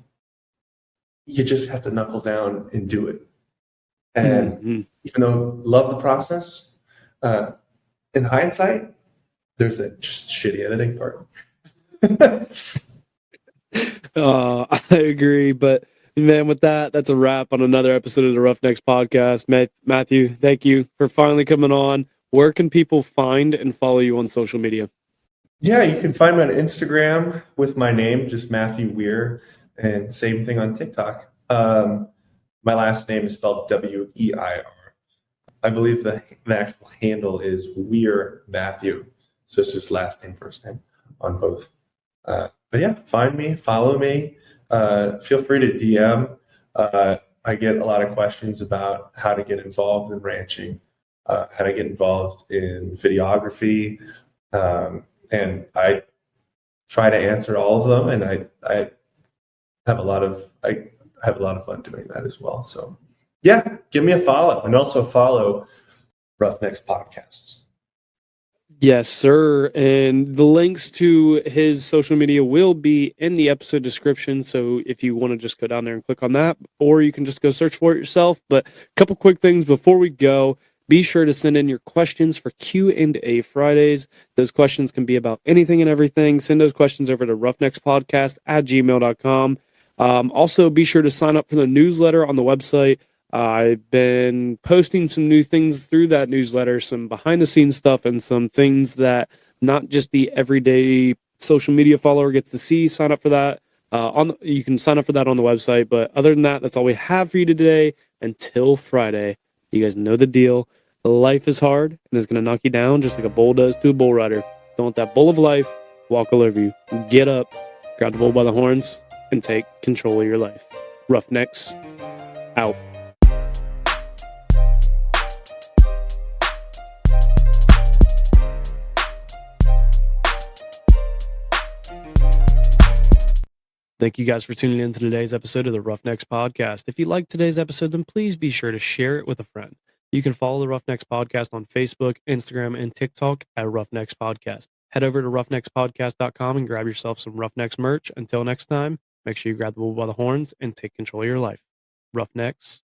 you just have to knuckle down and do it. And even though I love the process, in hindsight, there's that just shitty editing part. I agree, but man, with that's a wrap on another episode of the Roughnecks podcast. Matthew, thank you for finally coming on. Where can people find and follow you on social media? Yeah, you can find me on Instagram with my name, just Matthew Weir, and same thing on TikTok. My last name is spelled Weir. I believe the actual handle is Weir Matthew. So it's just last name, first name on both. But yeah, find me, follow me. Feel free to DM. I get a lot of questions about how to get involved in ranching, how to get involved in videography. And I try to answer all of them. And I have a lot of fun doing that as well. So yeah, give me a follow, and also follow Roughnecks Podcasts. Yes, sir. And the links to his social media will be in the episode description. So if you want to just go down there and click on that, or you can just go search for it yourself. But a couple quick things before we go. Be sure to send in your questions for Q&A Fridays. Those questions can be about anything and everything. Send those questions over to roughneckspodcast@gmail.com. Also, be sure to sign up for the newsletter on the website. I've been posting some new things through that newsletter, some behind the scenes stuff and some things that not just the everyday social media follower gets to see. Sign up for that. You can sign up for that on the website. But other than that, that's all we have for you today. Until Friday, you guys know the deal. Life is hard and it's going to knock you down just like a bull does to a bull rider. Don't let that bull of life walk all over you. Get up, grab the bull by the horns, and take control of your life. Roughnecks, out. Thank you guys for tuning in to today's episode of the Roughnecks Podcast. If you liked today's episode, then please be sure to share it with a friend. You can follow the Roughnecks Podcast on Facebook, Instagram, and TikTok at Roughnecks Podcast. Head over to roughneckspodcast.com and grab yourself some Roughnecks merch. Until next time, make sure you grab the bull by the horns and take control of your life. Roughnecks